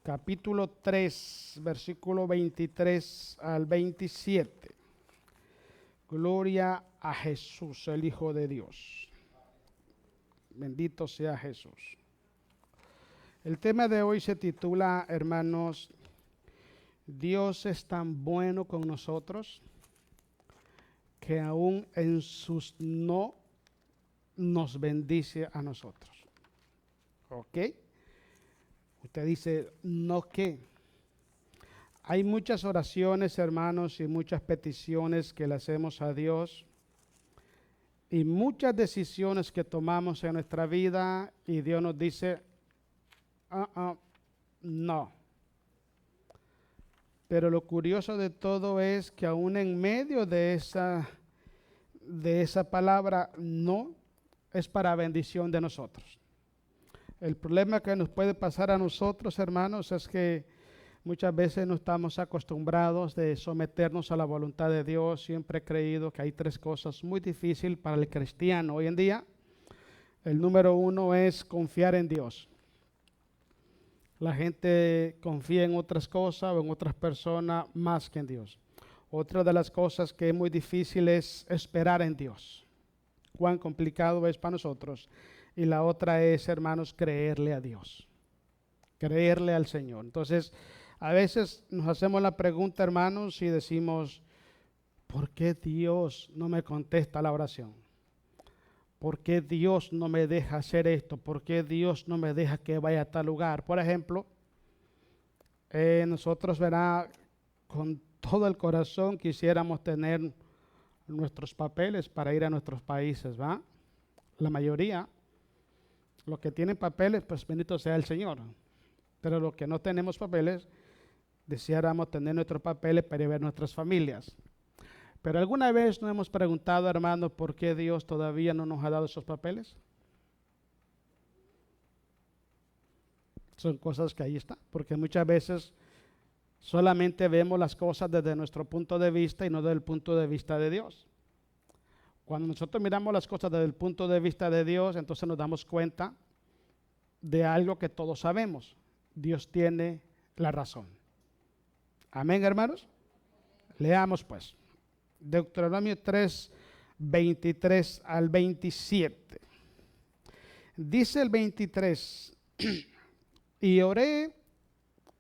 capítulo 3, versículo 23 al 27. Gloria a Jesús, el Hijo de Dios. Bendito sea Jesús. El tema de hoy se titula, hermanos, Dios es tan bueno con nosotros que aún en sus no nos bendice a nosotros. ¿Ok? Usted dice, ¿no qué? Hay muchas oraciones, hermanos, y muchas peticiones que le hacemos a Dios y muchas decisiones que tomamos en nuestra vida y Dios nos dice, no. Pero lo curioso de todo es que aún en medio de esa palabra no, es para bendición de nosotros. El problema que nos puede pasar a nosotros, hermanos, es que muchas veces no estamos acostumbrados de someternos a la voluntad de Dios. Siempre he creído que hay tres cosas muy difíciles para el cristiano hoy en día. El número uno es confiar en Dios. La gente confía en otras cosas o en otras personas más que en Dios. Otra de las cosas que es muy difícil es esperar en Dios. Cuán complicado es para nosotros. Y la otra es, hermanos, creerle a Dios. Creerle al Señor. Entonces, a veces nos hacemos la pregunta, hermanos, y decimos, ¿por qué Dios no me contesta la oración? ¿Por qué Dios no me deja hacer esto? ¿Por qué Dios no me deja que vaya a tal lugar? Por ejemplo, nosotros, verá, con todo el corazón quisiéramos tener nuestros papeles para ir a nuestros países, ¿va? La mayoría, los que tienen papeles, pues bendito sea el Señor. Pero los que no tenemos papeles, deseáramos tener nuestros papeles para ir a ver nuestras familias. Pero alguna vez nos hemos preguntado, hermanos, ¿por qué Dios todavía no nos ha dado esos papeles? Son cosas que ahí están, porque muchas veces solamente vemos las cosas desde nuestro punto de vista y no desde el punto de vista de Dios. Cuando nosotros miramos las cosas desde el punto de vista de Dios, entonces nos damos cuenta de algo que todos sabemos. Dios tiene la razón. Amén, hermanos. Leamos pues. Deuteronomio 3, 23 al 27. Dice el 23, y oré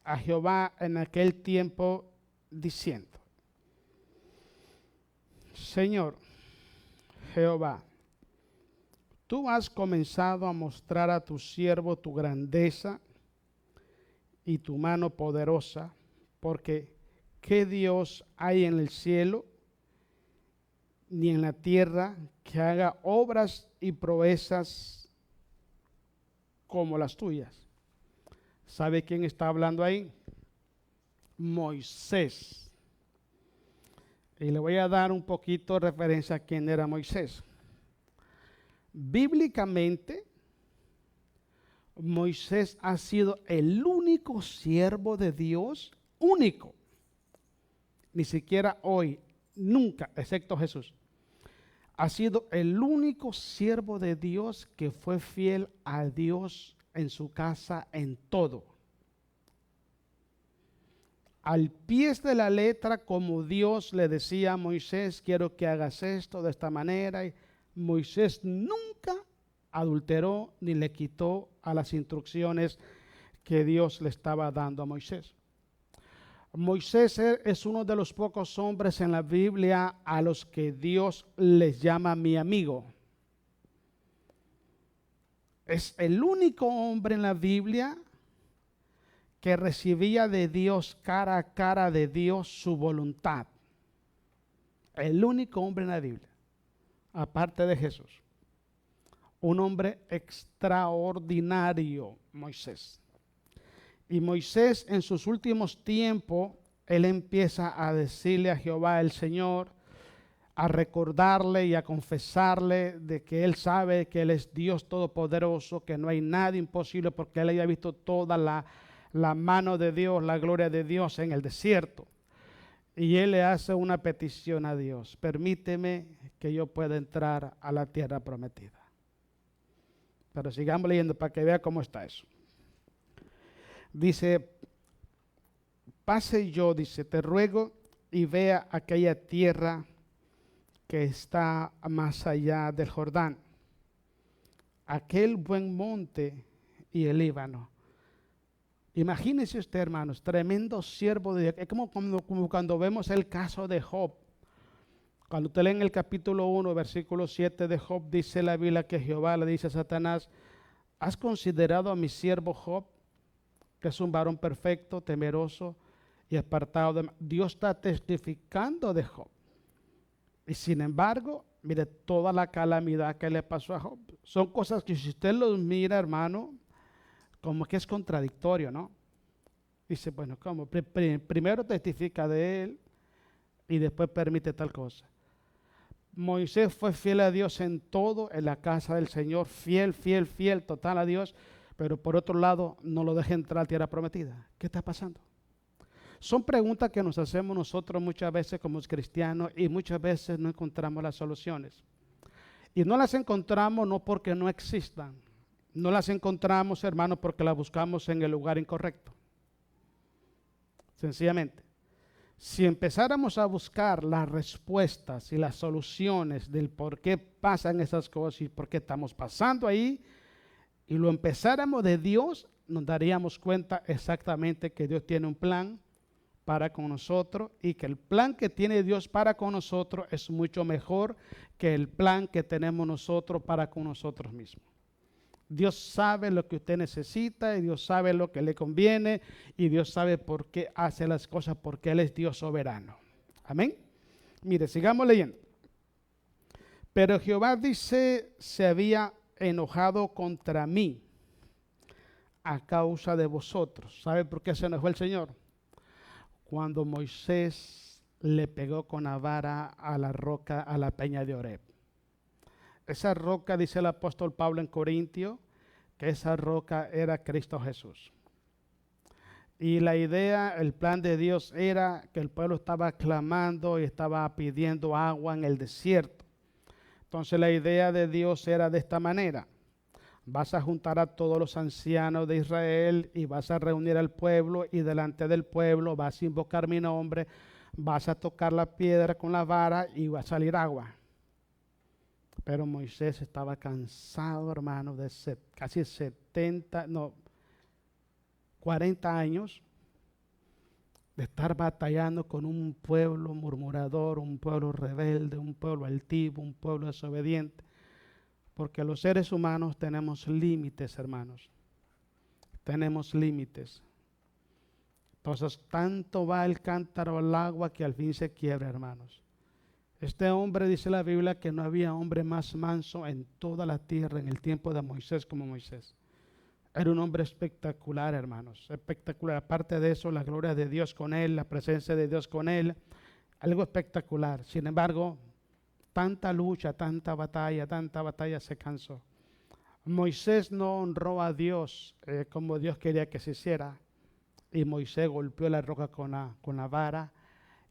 a Jehová en aquel tiempo diciendo, Señor Jehová, tú has comenzado a mostrar a tu siervo tu grandeza y tu mano poderosa, porque ¿qué Dios hay en el cielo ni en la tierra que haga obras y proezas como las tuyas? ¿Sabe quién está hablando ahí? Moisés. Y le voy a dar un poquito de referencia a quién era Moisés. Bíblicamente, Moisés ha sido el único siervo de Dios, único. Ni siquiera hoy, nunca, excepto Jesús. Ha sido el único siervo de Dios que fue fiel a Dios en su casa en todo. Al pie de la letra, como Dios le decía a Moisés, quiero que hagas esto de esta manera. Y Moisés nunca adulteró ni le quitó a las instrucciones que Dios le estaba dando a Moisés. Moisés es uno de los pocos hombres en la Biblia a los que Dios les llama mi amigo. Es el único hombre en la Biblia que recibía de Dios, cara a cara de Dios, su voluntad. El único hombre en la Biblia, aparte de Jesús. Un hombre extraordinario, Moisés. Y Moisés en sus últimos tiempos, él empieza a decirle a Jehová el Señor, a recordarle y a confesarle de que él sabe que él es Dios todopoderoso, que no hay nada imposible porque él haya visto toda la mano de Dios, la gloria de Dios en el desierto. Y él le hace una petición a Dios, permíteme que yo pueda entrar a la tierra prometida. Pero sigamos leyendo para que vea cómo está eso. Dice, pase yo, dice, te ruego y vea aquella tierra que está más allá del Jordán, aquel buen monte y el Líbano. Imagínese usted, hermanos, tremendo siervo de Dios. Es como cuando vemos el caso de Job. Cuando usted lee en el capítulo 1, versículo 7 de Job, dice la Biblia que Jehová le dice a Satanás: ¿has considerado a mi siervo Job, que es un varón perfecto, temeroso y apartado de... Dios está testificando de Job. Y sin embargo, mire toda la calamidad que le pasó a Job. Son cosas que si usted los mira, hermano, como que es contradictorio, ¿no? Dice, bueno, ¿cómo? Primero testifica de él y después permite tal cosa. Moisés fue fiel a Dios en todo, en la casa del Señor, fiel, total a Dios, pero por otro lado no lo deja entrar a tierra prometida. ¿Qué está pasando? Son preguntas que nos hacemos nosotros muchas veces como cristianos y muchas veces no encontramos las soluciones. Y no las encontramos no porque no existan, no las encontramos, hermanos, porque las buscamos en el lugar incorrecto. Sencillamente, si empezáramos a buscar las respuestas y las soluciones del por qué pasan esas cosas y por qué estamos pasando ahí, y lo empezáramos de Dios, nos daríamos cuenta exactamente que Dios tiene un plan para con nosotros y que el plan que tiene Dios para con nosotros es mucho mejor que el plan que tenemos nosotros para con nosotros mismos. Dios sabe lo que usted necesita y Dios sabe lo que le conviene y Dios sabe por qué hace las cosas, porque Él es Dios soberano. Amén. Mire, sigamos leyendo. Pero Jehová dice, se había enojado contra mí a causa de vosotros. ¿Sabe por qué se enojó el Señor? Cuando Moisés le pegó con la vara a la roca, a la peña de Oreb. Esa roca, dice el apóstol Pablo en Corintio, que esa roca era Cristo Jesús. Y la idea, el plan de Dios era que el pueblo estaba clamando y estaba pidiendo agua en el desierto. Entonces la idea de Dios era de esta manera: vas a juntar a todos los ancianos de Israel y vas a reunir al pueblo y delante del pueblo vas a invocar mi nombre, vas a tocar la piedra con la vara y va a salir agua. Pero Moisés estaba cansado, hermano, de casi 40 años de estar batallando con un pueblo murmurador, un pueblo rebelde, un pueblo altivo, un pueblo desobediente. Porque los seres humanos tenemos límites, hermanos. Tenemos límites. Entonces, tanto va el cántaro al agua que al fin se quiebra, hermanos. Este hombre, dice la Biblia, que no había hombre más manso en toda la tierra en el tiempo de Moisés como Moisés. Era un hombre espectacular, hermanos, espectacular. Aparte de eso, la gloria de Dios con él, la presencia de Dios con él, algo espectacular. Sin embargo, tanta lucha, tanta batalla se cansó. Moisés no honró a Dios como Dios quería que se hiciera. Y Moisés golpeó la roca con la vara.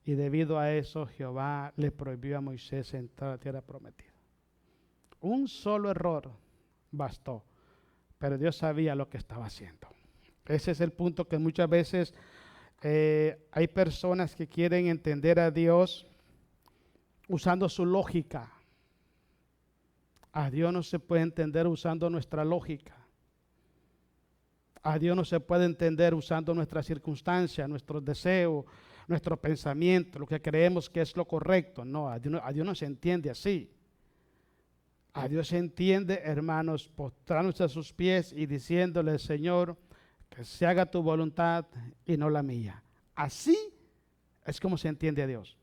Y debido a eso, Jehová le prohibió a Moisés entrar a la tierra prometida. Un solo error bastó. Pero Dios sabía lo que estaba haciendo. Ese es el punto que muchas veces hay personas que quieren entender a Dios usando su lógica. A Dios no se puede entender usando nuestra lógica. A Dios no se puede entender usando nuestras circunstancias, nuestros deseos, nuestro pensamiento, lo que creemos que es lo correcto. No, a Dios no se entiende así. A Dios se entiende, hermanos, postrándose a sus pies y diciéndole: Señor, que se haga tu voluntad y no la mía. Así es como se entiende a Dios.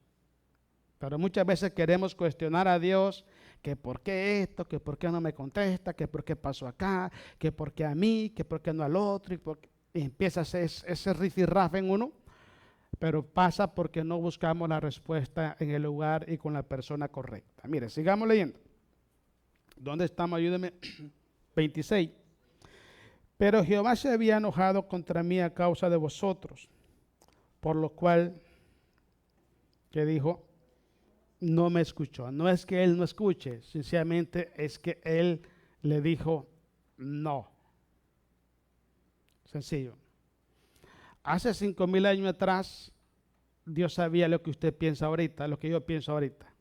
Pero muchas veces queremos cuestionar a Dios, que por qué esto, que por qué no me contesta, que por qué pasó acá, que por qué a mí, que por qué no al otro, y empieza ese rifirrafe en uno, pero pasa porque no buscamos la respuesta en el lugar y con la persona correcta. Mire, sigamos leyendo. ¿Dónde estamos? Ayúdeme. 26. Pero Jehová se había enojado contra mí a causa de vosotros, por lo cual, que dijo, no me escuchó. No es que él no escuche, sencillamente es que él le dijo no. Sencillo. Hace 5,000 años atrás, Dios sabía lo que usted piensa ahorita, lo que yo pienso ahorita.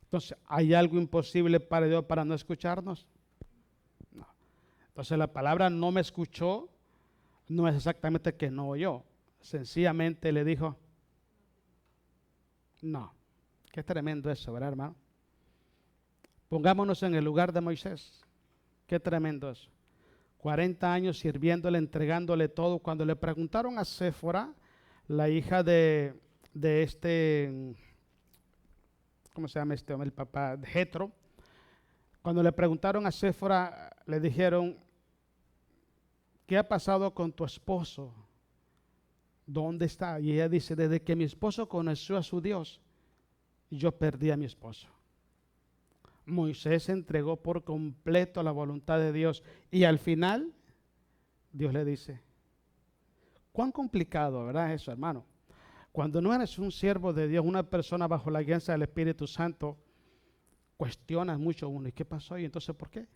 Entonces, ¿hay algo imposible para Dios para no escucharnos? No. Entonces, la palabra no me escuchó no es exactamente que no oyó. Sencillamente le dijo, no. Qué tremendo eso, ¿verdad, hermano? Pongámonos en el lugar de Moisés. Qué tremendo eso. 40 años sirviéndole, entregándole todo. Cuando le preguntaron a Séfora, la hija de este, ¿cómo se llama este hombre? El papá de Jetro. Cuando le preguntaron a Séfora, le dijeron, ¿qué ha pasado con tu esposo? ¿Dónde está? Y ella dice, desde que mi esposo conoció a su Dios, yo perdí a mi esposo. Moisés se entregó por completo a la voluntad de Dios y al final Dios le dice, cuán complicado, ¿verdad? Eso, hermano. Cuando no eres un siervo de Dios, una persona bajo la guianza del Espíritu Santo, cuestionas mucho uno, ¿y qué pasó? ¿Y entonces por qué?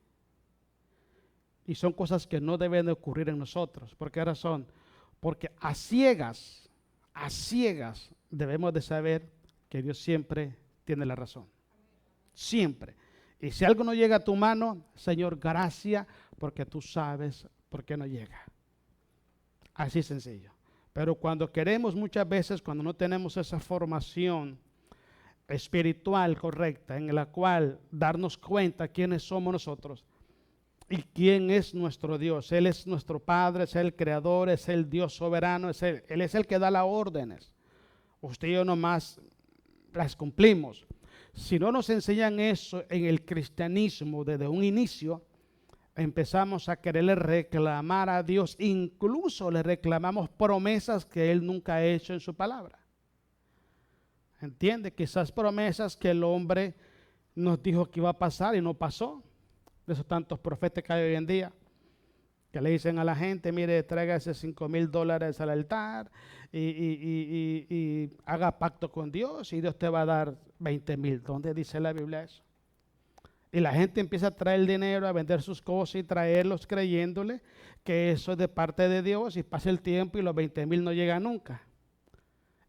Y son cosas que no deben de ocurrir en nosotros. ¿Por qué razón? Porque a ciegas debemos de saber que Dios siempre tiene la razón. Siempre. Y si algo no llega a tu mano, Señor, gracias, porque tú sabes por qué no llega. Así sencillo. Pero cuando queremos muchas veces, cuando no tenemos esa formación espiritual correcta, en la cual darnos cuenta quiénes somos nosotros y quién es nuestro Dios. Él es nuestro Padre, es el Creador, es el Dios soberano, Él es el que da las órdenes. Usted y yo nomás las cumplimos. Si no nos enseñan eso en el cristianismo desde un inicio, empezamos a quererle reclamar a Dios, incluso le reclamamos promesas que Él nunca ha hecho en su palabra. ¿Entiende? Quizás promesas que el hombre nos dijo que iba a pasar y no pasó. De esos tantos profetas que hay hoy en día, que le dicen a la gente, mire, traiga ese $5,000 al altar y haga pacto con Dios y Dios te va a dar 20,000. ¿Dónde dice la Biblia eso? Y la gente empieza a traer el dinero, a vender sus cosas y traerlos creyéndole que eso es de parte de Dios y pasa el tiempo y los 20,000 no llegan nunca.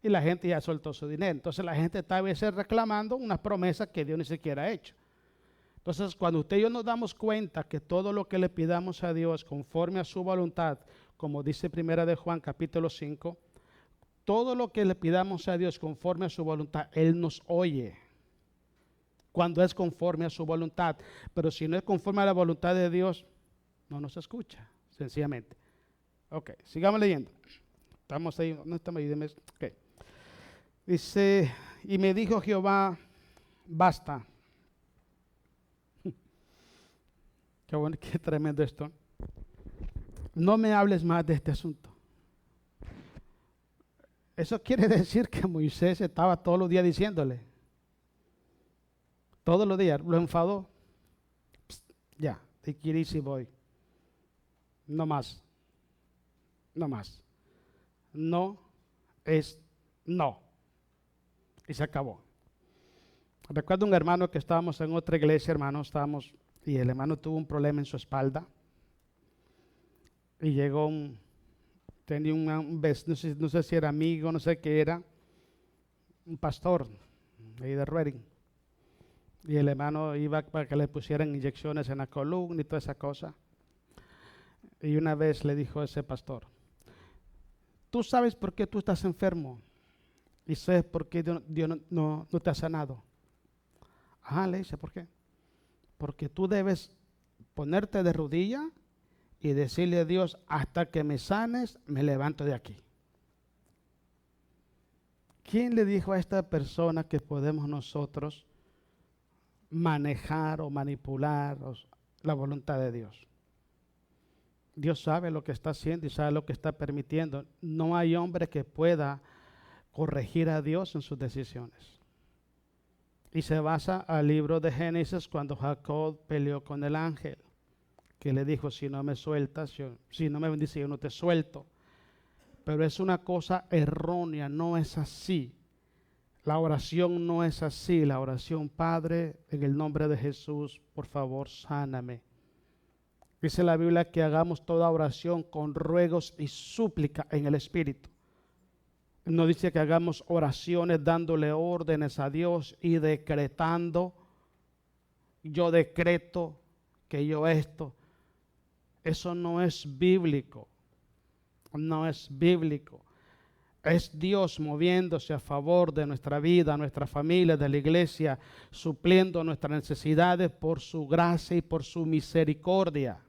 Y la gente ya soltó su dinero. Entonces la gente está a veces reclamando unas promesas que Dios ni siquiera ha hecho. Entonces, cuando usted y yo nos damos cuenta que todo lo que le pidamos a Dios conforme a su voluntad, como dice Primera de Juan capítulo 5, todo lo que le pidamos a Dios conforme a su voluntad, Él nos oye. Cuando es conforme a su voluntad. Pero si no es conforme a la voluntad de Dios, no nos escucha, sencillamente. Ok, sigamos leyendo. Estamos ahí, no estamos ahí. Okay. Dice, y me dijo Jehová, basta. Qué bueno, qué tremendo esto. No me hables más de este asunto. Eso quiere decir que Moisés estaba todos los días diciéndole. Todos los días, lo enfadó. Psst, ya, te quiero y voy. No más. No más. No es no. Y se acabó. Recuerdo un hermano que estábamos en otra iglesia, hermano, y el hermano tuvo un problema en su espalda. Y llegó tenía un vecino, no sé si era amigo, no sé qué era, un pastor ahí de Reading. Y el hermano iba para que le pusieran inyecciones en la columna y toda esa cosa. Y una vez le dijo a ese pastor, ¿tú sabes por qué tú estás enfermo? ¿Y sabes por qué Dios no te ha sanado? Ajá, le dice, ¿por qué? Porque tú debes ponerte de rodilla y decirle a Dios, hasta que me sanes, me levanto de aquí. ¿Quién le dijo a esta persona que podemos nosotros manejar o manipular la voluntad de Dios? Dios sabe lo que está haciendo y sabe lo que está permitiendo. No hay hombre que pueda corregir a Dios en sus decisiones. Y se basa al libro de Génesis cuando Jacob peleó con el ángel, que le dijo, si no me sueltas, si no me bendices, yo no te suelto. Pero es una cosa errónea, no es así. La oración no es así. La oración, Padre, en el nombre de Jesús, por favor, sáname. Dice la Biblia que hagamos toda oración con ruegos y súplica en el Espíritu. No dice que hagamos oraciones dándole órdenes a Dios y decretando. Yo decreto que yo esto. Eso no es bíblico. No es bíblico. Es Dios moviéndose a favor de nuestra vida, nuestra familia, de la iglesia, supliendo nuestras necesidades por su gracia y por su misericordia.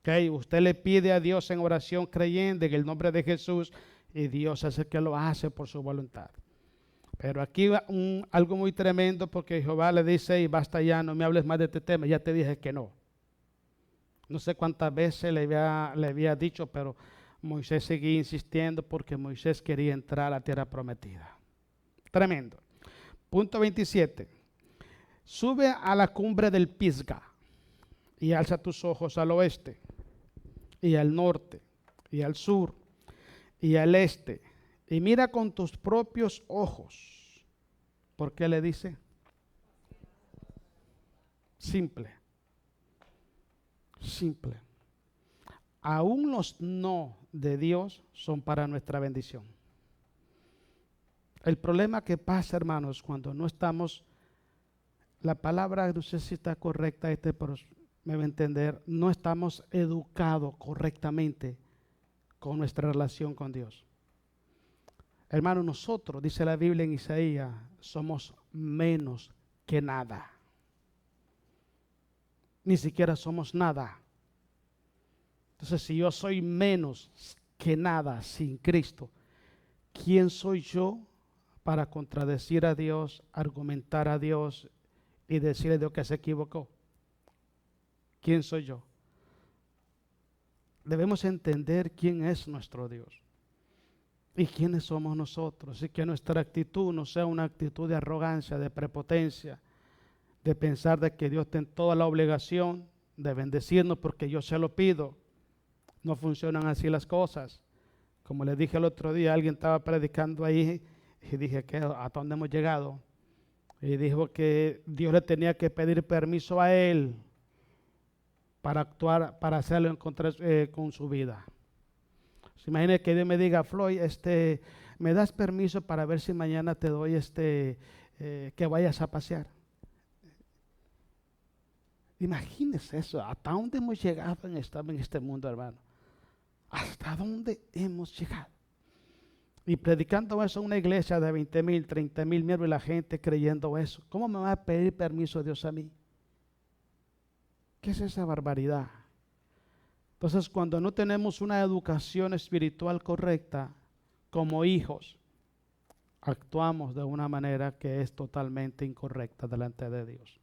Okay. Usted le pide a Dios en oración creyendo en el nombre de Jesús y Dios es el que lo hace por su voluntad. Pero aquí va algo muy tremendo porque Jehová le dice, y basta ya, no me hables más de este tema, ya te dije que no. No sé cuántas veces le había dicho, pero Moisés seguía insistiendo porque Moisés quería entrar a la tierra prometida. Tremendo. Punto 27. Sube a la cumbre del Pisga y alza tus ojos al oeste y al norte y al sur y al este y mira con tus propios ojos. ¿Por qué le dice? Simple. Simple. Aún los no de Dios son para nuestra bendición. El problema que pasa, hermanos, cuando no estamos, la palabra, no sé si está correcta, pero me va a entender, no estamos educados correctamente con nuestra relación con Dios. Hermanos, nosotros, dice la Biblia en Isaías, somos menos que nada. Ni siquiera somos nada. Entonces, si yo soy menos que nada sin Cristo, ¿quién soy yo para contradecir a Dios, argumentar a Dios y decirle a Dios que se equivocó? ¿Quién soy yo? Debemos entender quién es nuestro Dios y quiénes somos nosotros, y que nuestra actitud no sea una actitud de arrogancia, de prepotencia, de pensar de que Dios tiene toda la obligación de bendecirnos porque yo se lo pido. No funcionan así las cosas. Como les dije el otro día, alguien estaba predicando ahí y dije, ¿a dónde hemos llegado? Y dijo que Dios le tenía que pedir permiso a él para actuar, para hacerlo en contra, con su vida. Se imagina que Dios me diga, Floyd, ¿me das permiso para ver si mañana te doy que vayas a pasear? Imagínese eso, ¿hasta dónde hemos llegado en este mundo, hermano? ¿Hasta dónde hemos llegado? Y predicando eso en una iglesia de 20,000, 30,000 miembros y la gente creyendo eso. ¿Cómo me va a pedir permiso Dios a mí? ¿Qué es esa barbaridad? Entonces, cuando no tenemos una educación espiritual correcta, como hijos, actuamos de una manera que es totalmente incorrecta delante de Dios.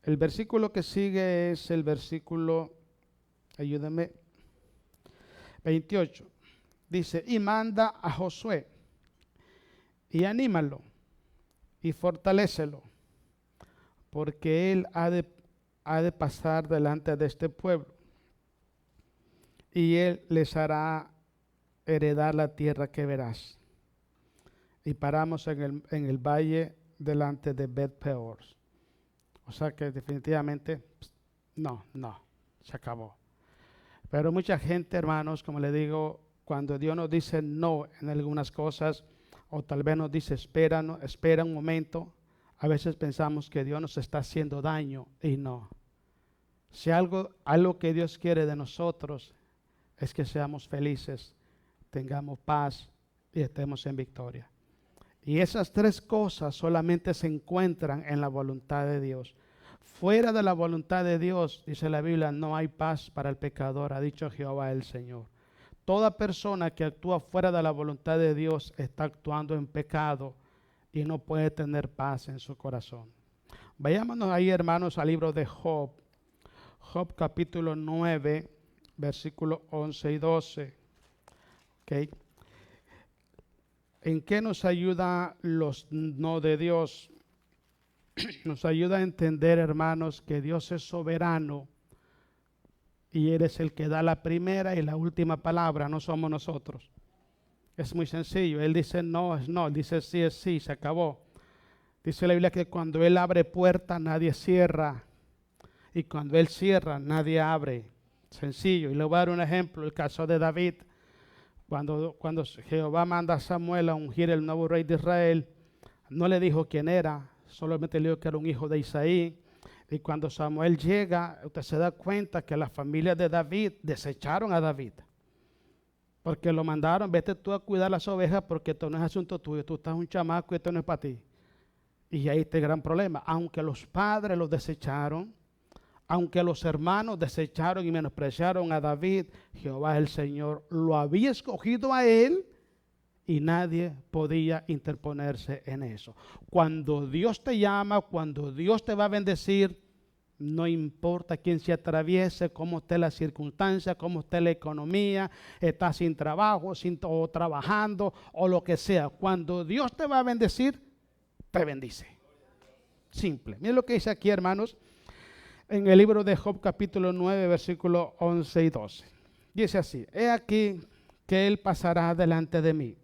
El versículo que sigue es el versículo, ayúdenme, 28. Dice, y manda a Josué, y anímalo, y fortalécelo, porque él ha de pasar delante de este pueblo, y él les hará heredar la tierra que verás. Y paramos en el valle delante de Bet Peor. O sea que definitivamente, no, se acabó. Pero mucha gente, hermanos, como le digo, cuando Dios nos dice no en algunas cosas, o tal vez nos dice espera un momento, a veces pensamos que Dios nos está haciendo daño y no. Si algo que Dios quiere de nosotros es que seamos felices, tengamos paz y estemos en victoria. Y esas tres cosas solamente se encuentran en la voluntad de Dios. Fuera de la voluntad de Dios, dice la Biblia, no hay paz para el pecador, ha dicho Jehová el Señor. Toda persona que actúa fuera de la voluntad de Dios está actuando en pecado y no puede tener paz en su corazón. Vayámonos ahí, hermanos, al libro de Job. Job capítulo 9, versículos 11 y 12. Okay. ¿En qué nos ayuda los no de Dios? Nos ayuda a entender, hermanos, que Dios es soberano y Él es el que da la primera y la última palabra, no somos nosotros. Es muy sencillo. Él dice no, es no. Él dice sí, es sí, se acabó. Dice la Biblia que cuando Él abre puerta, nadie cierra. Y cuando Él cierra, nadie abre. Sencillo. Y le voy a dar un ejemplo, el caso de David. Cuando Jehová manda a Samuel a ungir el nuevo rey de Israel, no le dijo quién era, solamente le dijo que era un hijo de Isaí. Y cuando Samuel llega, usted se da cuenta que la familia de David desecharon a David. Porque lo mandaron, vete tú a cuidar las ovejas porque esto no es asunto tuyo, tú estás un chamaco y esto no es para ti. Y ahí está el gran problema. Aunque los padres los desecharon, aunque los hermanos desecharon y menospreciaron a David, Jehová el Señor lo había escogido a él y nadie podía interponerse en eso. Cuando Dios te llama, cuando Dios te va a bendecir, no importa quién se atraviese, cómo esté la circunstancia, cómo esté la economía, estás sin trabajo, o trabajando o lo que sea. Cuando Dios te va a bendecir, te bendice. Simple. Miren lo que dice aquí, hermanos, en el libro de Job capítulo 9, versículos 11 y 12. Dice así: he aquí que él pasará delante de mí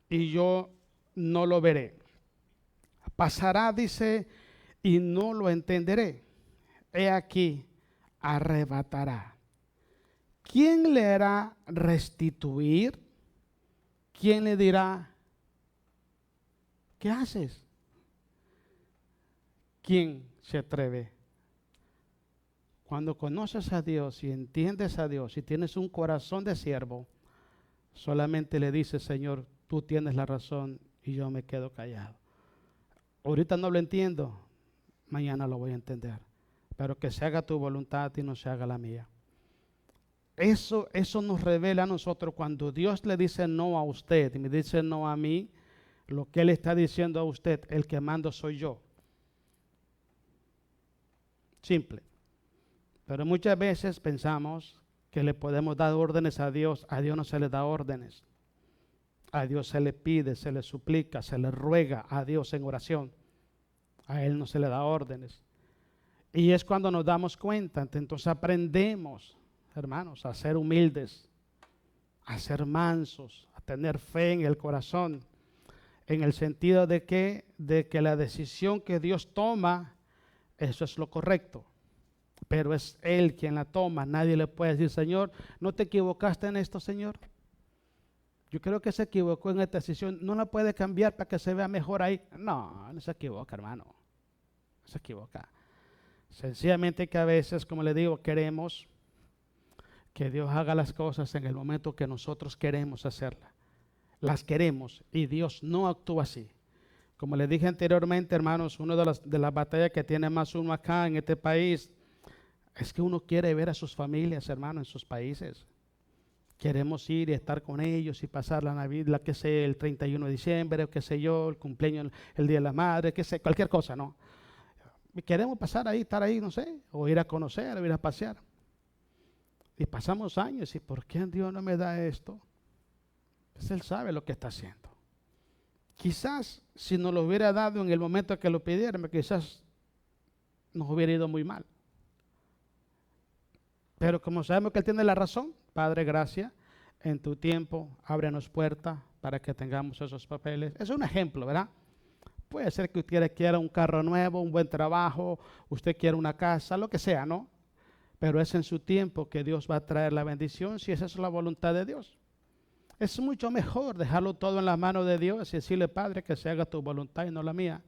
y yo no lo veré. Pasará, dice, y no lo entenderé. He aquí, arrebatará. ¿Quién le hará restituir? ¿Quién le dirá, qué haces? ¿Quién se atreve? Cuando conoces a Dios y entiendes a Dios y tienes un corazón de siervo, solamente le dices: Señor, tú tienes la razón y yo me quedo callado. Ahorita no lo entiendo, mañana lo voy a entender. Pero que se haga tu voluntad y no se haga la mía. Eso nos revela a nosotros cuando Dios le dice no a usted y me dice no a mí. Lo que Él está diciendo a usted, el que mando soy yo. Simple. Pero muchas veces pensamos que le podemos dar órdenes a Dios no se le da órdenes. A Dios se le pide, se le suplica, se le ruega a Dios en oración. A Él no se le da órdenes. Y es cuando nos damos cuenta, entonces aprendemos, hermanos, a ser humildes, a ser mansos, a tener fe en el corazón, en el sentido de que la decisión que Dios toma, eso es lo correcto. Pero es Él quien la toma. Nadie le puede decir: Señor, ¿no te equivocaste en esto, Señor? Yo creo que se equivocó en esta decisión. ¿No la puede cambiar para que se vea mejor ahí? No, no se equivoca, hermano. No se equivoca. Sencillamente que a veces, como le digo, queremos que Dios haga las cosas en el momento que nosotros queremos hacerlas. Las queremos y Dios no actúa así. Como le dije anteriormente, hermanos, una de las batallas que tiene más uno acá en este país es que uno quiere ver a sus familias, hermanos, en sus países. Queremos ir y estar con ellos y pasar la Navidad, que sé, el 31 de diciembre, o qué sé yo, el cumpleaños, el Día de la Madre, que sé, cualquier cosa, ¿no? Y queremos pasar ahí, estar ahí, no sé, o ir a conocer, o ir a pasear. Y pasamos años, ¿y por qué Dios no me da esto? Pues Él sabe lo que está haciendo. Quizás si nos lo hubiera dado en el momento que lo pidiéramos, quizás nos hubiera ido muy mal. Pero como sabemos que Él tiene la razón, Padre, gracias, en tu tiempo ábrenos puertas para que tengamos esos papeles. Es un ejemplo, ¿verdad? Puede ser que usted quiera un carro nuevo, un buen trabajo, usted quiera una casa, lo que sea, ¿no? Pero es en su tiempo que Dios va a traer la bendición, si esa es la voluntad de Dios. Es mucho mejor dejarlo todo en las manos de Dios y decirle: Padre, que se haga tu voluntad y no la mía.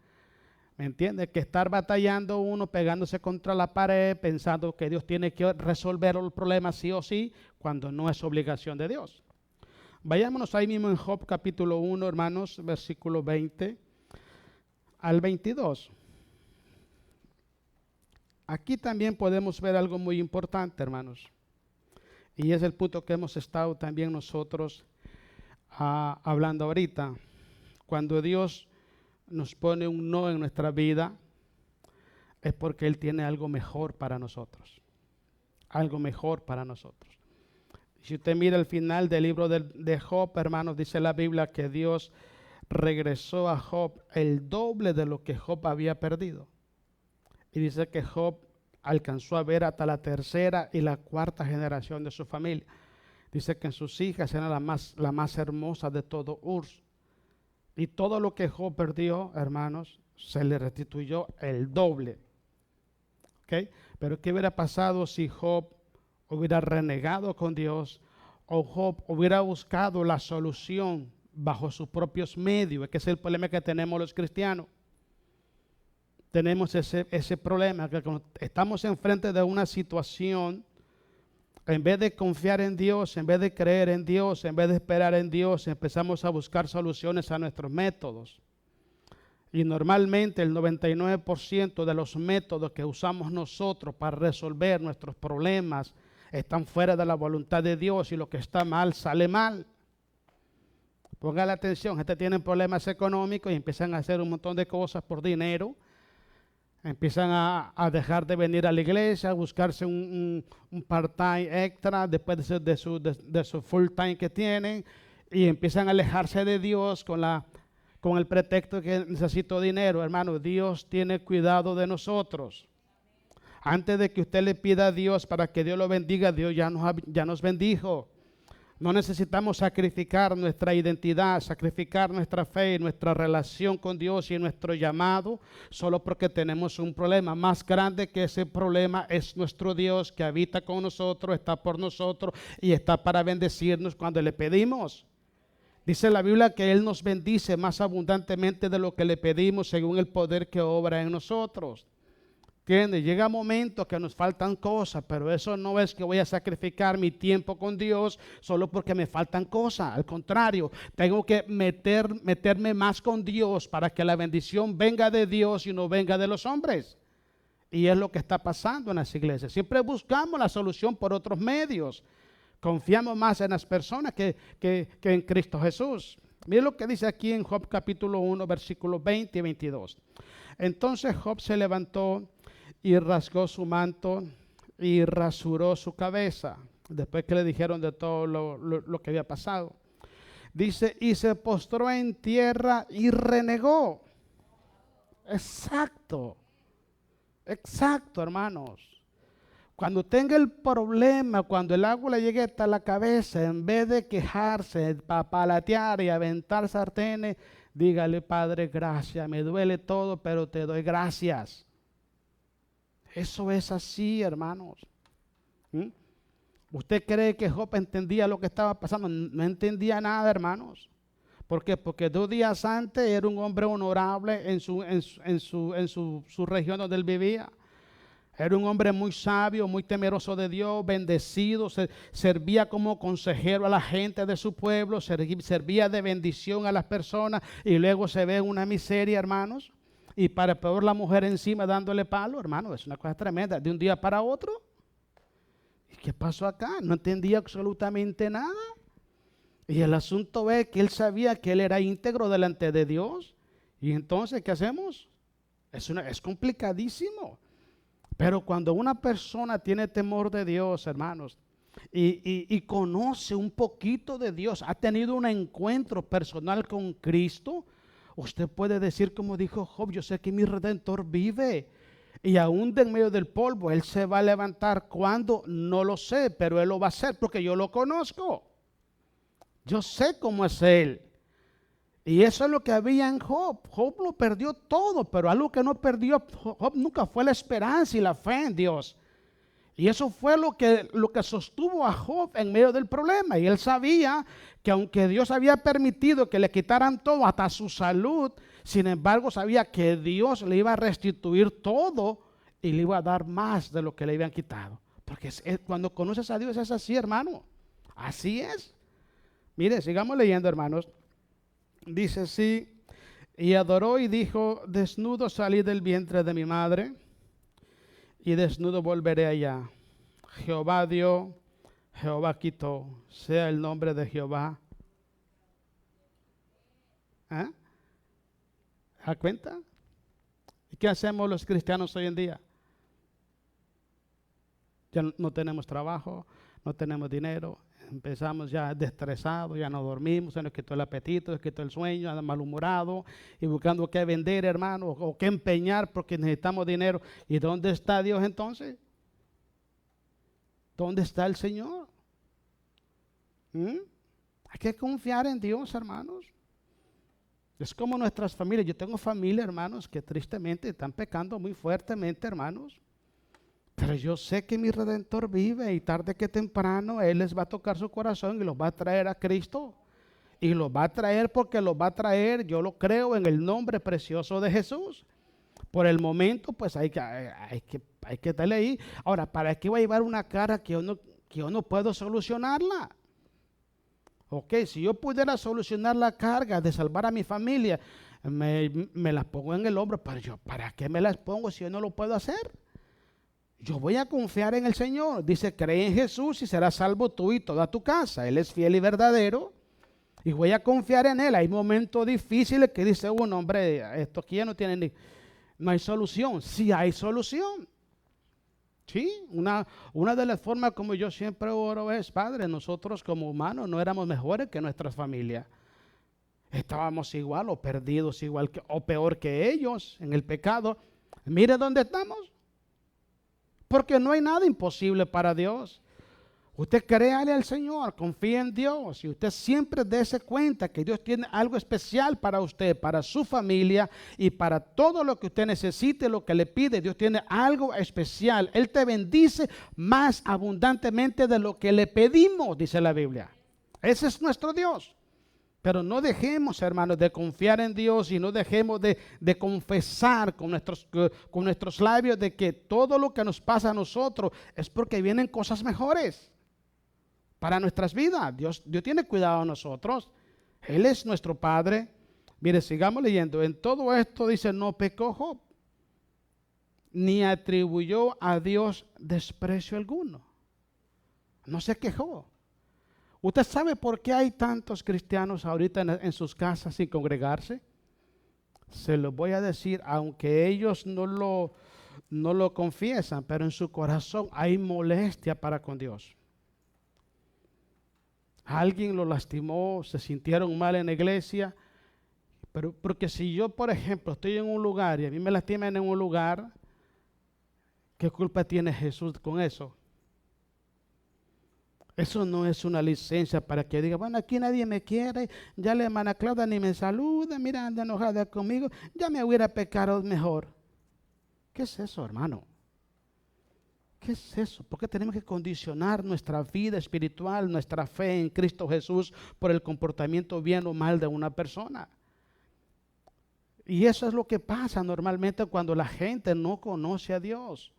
¿Me entiende? Que estar batallando uno, pegándose contra la pared, pensando que Dios tiene que resolver el problema sí o sí, cuando no es obligación de Dios. Vayámonos ahí mismo en Job capítulo 1, hermanos, versículo 20 al 22. Aquí también podemos ver algo muy importante, hermanos. Y es el punto que hemos estado también nosotros hablando ahorita. Cuando Dios nos pone un no en nuestra vida, es porque Él tiene algo mejor para nosotros. Algo mejor para nosotros. Si usted mira el final del libro de Job, hermanos, dice la Biblia que Dios regresó a Job el doble de lo que Job había perdido. Y dice que Job alcanzó a ver hasta la tercera y la cuarta generación de su familia. Dice que en sus hijas eran la más hermosa de todo Urs. Y todo lo que Job perdió, hermanos, se le restituyó el doble. ¿Okay? Pero ¿qué hubiera pasado si Job hubiera renegado con Dios, o Job hubiera buscado la solución bajo sus propios medios. Es que ese es el problema que tenemos los cristianos. Tenemos ese problema, que cuando estamos enfrente de una situación, en vez de confiar en Dios, en vez de creer en Dios, en vez de esperar en Dios, empezamos a buscar soluciones a nuestros métodos. Y normalmente el 99% de los métodos que usamos nosotros para resolver nuestros problemas están fuera de la voluntad de Dios, y lo que está mal sale mal. Póngale atención, gente tiene problemas económicos y empiezan a hacer un montón de cosas por dinero. Empiezan a dejar de venir a la iglesia, a buscarse un part-time extra después de su full-time que tienen, y empiezan a alejarse de Dios con el pretexto de que necesito dinero. Hermano, Dios tiene cuidado de nosotros. Antes de que usted le pida a Dios para que Dios lo bendiga, Dios ya nos bendijo. No necesitamos sacrificar nuestra identidad, sacrificar nuestra fe, nuestra relación con Dios y nuestro llamado, solo porque tenemos un problema. Más grande que ese problema es nuestro Dios, que habita con nosotros, está por nosotros y está para bendecirnos cuando le pedimos. Dice la Biblia que Él nos bendice más abundantemente de lo que le pedimos, según el poder que obra en nosotros. ¿Entiendes? Llega un momento que nos faltan cosas, pero eso no es que voy a sacrificar mi tiempo con Dios solo porque me faltan cosas. Al contrario, tengo que meterme más con Dios para que la bendición venga de Dios y no venga de los hombres. Y es lo que está pasando en las iglesias. Siempre buscamos la solución por otros medios. Confiamos más en las personas que en Cristo Jesús. Mire lo que dice aquí en Job capítulo 1, versículos 20 y 22. Entonces Job se levantó y rasgó su manto y rasuró su cabeza, después que le dijeron de todo lo que había pasado. Dice, y se postró en tierra y renegó. Exacto, hermanos. Cuando tenga el problema, cuando el agua le llegue hasta la cabeza, en vez de quejarse, papalatear y aventar sartenes, dígale: Padre, gracias, me duele todo, pero te doy gracias. Eso es así, hermanos. ¿Usted cree que Job entendía lo que estaba pasando? No entendía nada, hermanos. ¿Por qué? Porque 2 días antes era un hombre honorable en su región donde él vivía. Era un hombre muy sabio, muy temeroso de Dios, bendecido, servía como consejero a la gente de su pueblo, servía de bendición a las personas, y luego se ve una miseria, hermanos. Y para peor, la mujer encima dándole palo, hermano, es una cosa tremenda, de un día para otro. ¿Y qué pasó acá? No entendía absolutamente nada. Y el asunto es que él sabía que él era íntegro delante de Dios. Y entonces, ¿qué hacemos? Es complicadísimo. Pero cuando una persona tiene temor de Dios, hermanos, y conoce un poquito de Dios, ha tenido un encuentro personal con Cristo, usted puede decir como dijo Job: yo sé que mi Redentor vive, y aún de en medio del polvo Él se va a levantar. ¿Cuándo? No lo sé, pero Él lo va a hacer porque yo lo conozco. Yo sé cómo es Él. Y eso es lo que había en Job. Job lo perdió todo, pero algo que no perdió Job nunca fue la esperanza y la fe en Dios. Y eso fue lo que sostuvo a Job en medio del problema. Y él sabía que aunque Dios había permitido que le quitaran todo, hasta su salud, sin embargo sabía que Dios le iba a restituir todo y le iba a dar más de lo que le habían quitado. Porque cuando conoces a Dios es así, hermano. Así es. Mire, sigamos leyendo, hermanos. Dice así: y adoró y dijo: desnudo salí del vientre de mi madre, y desnudo volveré allá. Jehová dio, Jehová quitó, sea el nombre de Jehová. ¿Eh? ¿Da cuenta? ¿Y qué hacemos los cristianos hoy en día? Ya no tenemos trabajo, no tenemos dinero. Empezamos ya desestresados, ya no dormimos, se nos quitó el apetito, se nos quitó el sueño, andamos malhumorados y buscando qué vender, hermano, o qué empeñar porque necesitamos dinero. ¿Y dónde está Dios entonces? ¿Dónde está el Señor? Hay que confiar en Dios, hermanos. Es como nuestras familias. Yo tengo familia, hermanos, que tristemente están pecando muy fuertemente, hermanos. Pero yo sé que mi Redentor vive y tarde que temprano Él les va a tocar su corazón y los va a traer a Cristo. Y los va a traer porque los va a traer, yo lo creo, en el nombre precioso de Jesús. Por el momento, pues hay que darle ahí. Ahora, ¿para qué voy a llevar una cara que yo no puedo solucionarla? Ok, si yo pudiera solucionar la carga de salvar a mi familia, me las pongo en el hombro, pero yo, ¿para qué me las pongo si yo no lo puedo hacer? Yo voy a confiar en el Señor. Dice, cree en Jesús y serás salvo tú y toda tu casa. Él es fiel y verdadero. Y voy a confiar en Él. Hay momentos difíciles que dice uno, hombre, esto aquí ya no hay solución. Sí hay solución. Sí, una de las formas como yo siempre oro es, Padre, nosotros como humanos no éramos mejores que nuestras familias. Estábamos igual o perdidos igual o peor que ellos en el pecado. Mire dónde estamos. Porque no hay nada imposible para Dios. Usted créale al Señor, confíe en Dios y usted siempre dése cuenta que Dios tiene algo especial para usted, para su familia y para todo lo que usted necesite, lo que le pide. Dios tiene algo especial. Él te bendice más abundantemente de lo que le pedimos, dice la Biblia. Ese es nuestro Dios. Pero no dejemos, hermanos, de confiar en Dios y no dejemos de confesar con nuestros labios de que todo lo que nos pasa a nosotros es porque vienen cosas mejores para nuestras vidas. Dios tiene cuidado de nosotros. Él es nuestro Padre. Mire, sigamos leyendo. En todo esto dice, no pecó Job, ni atribuyó a Dios desprecio alguno. No se quejó. ¿Usted sabe por qué hay tantos cristianos ahorita en sus casas sin congregarse? Se lo voy a decir, aunque ellos no lo confiesan, pero en su corazón hay molestia para con Dios. Alguien lo lastimó, se sintieron mal en la iglesia, pero porque si yo, por ejemplo, estoy en un lugar y a mí me lastiman en un lugar, ¿qué culpa tiene Jesús con eso? Eso no es una licencia para que diga, bueno, aquí nadie me quiere, ya la hermana Claudia ni me saluda, mira, anda enojada conmigo, ya me hubiera pecado mejor. ¿Qué es eso, hermano? ¿Qué es eso? ¿Por qué tenemos que condicionar nuestra vida espiritual, nuestra fe en Cristo Jesús por el comportamiento bien o mal de una persona? Y eso es lo que pasa normalmente cuando la gente no conoce a Dios.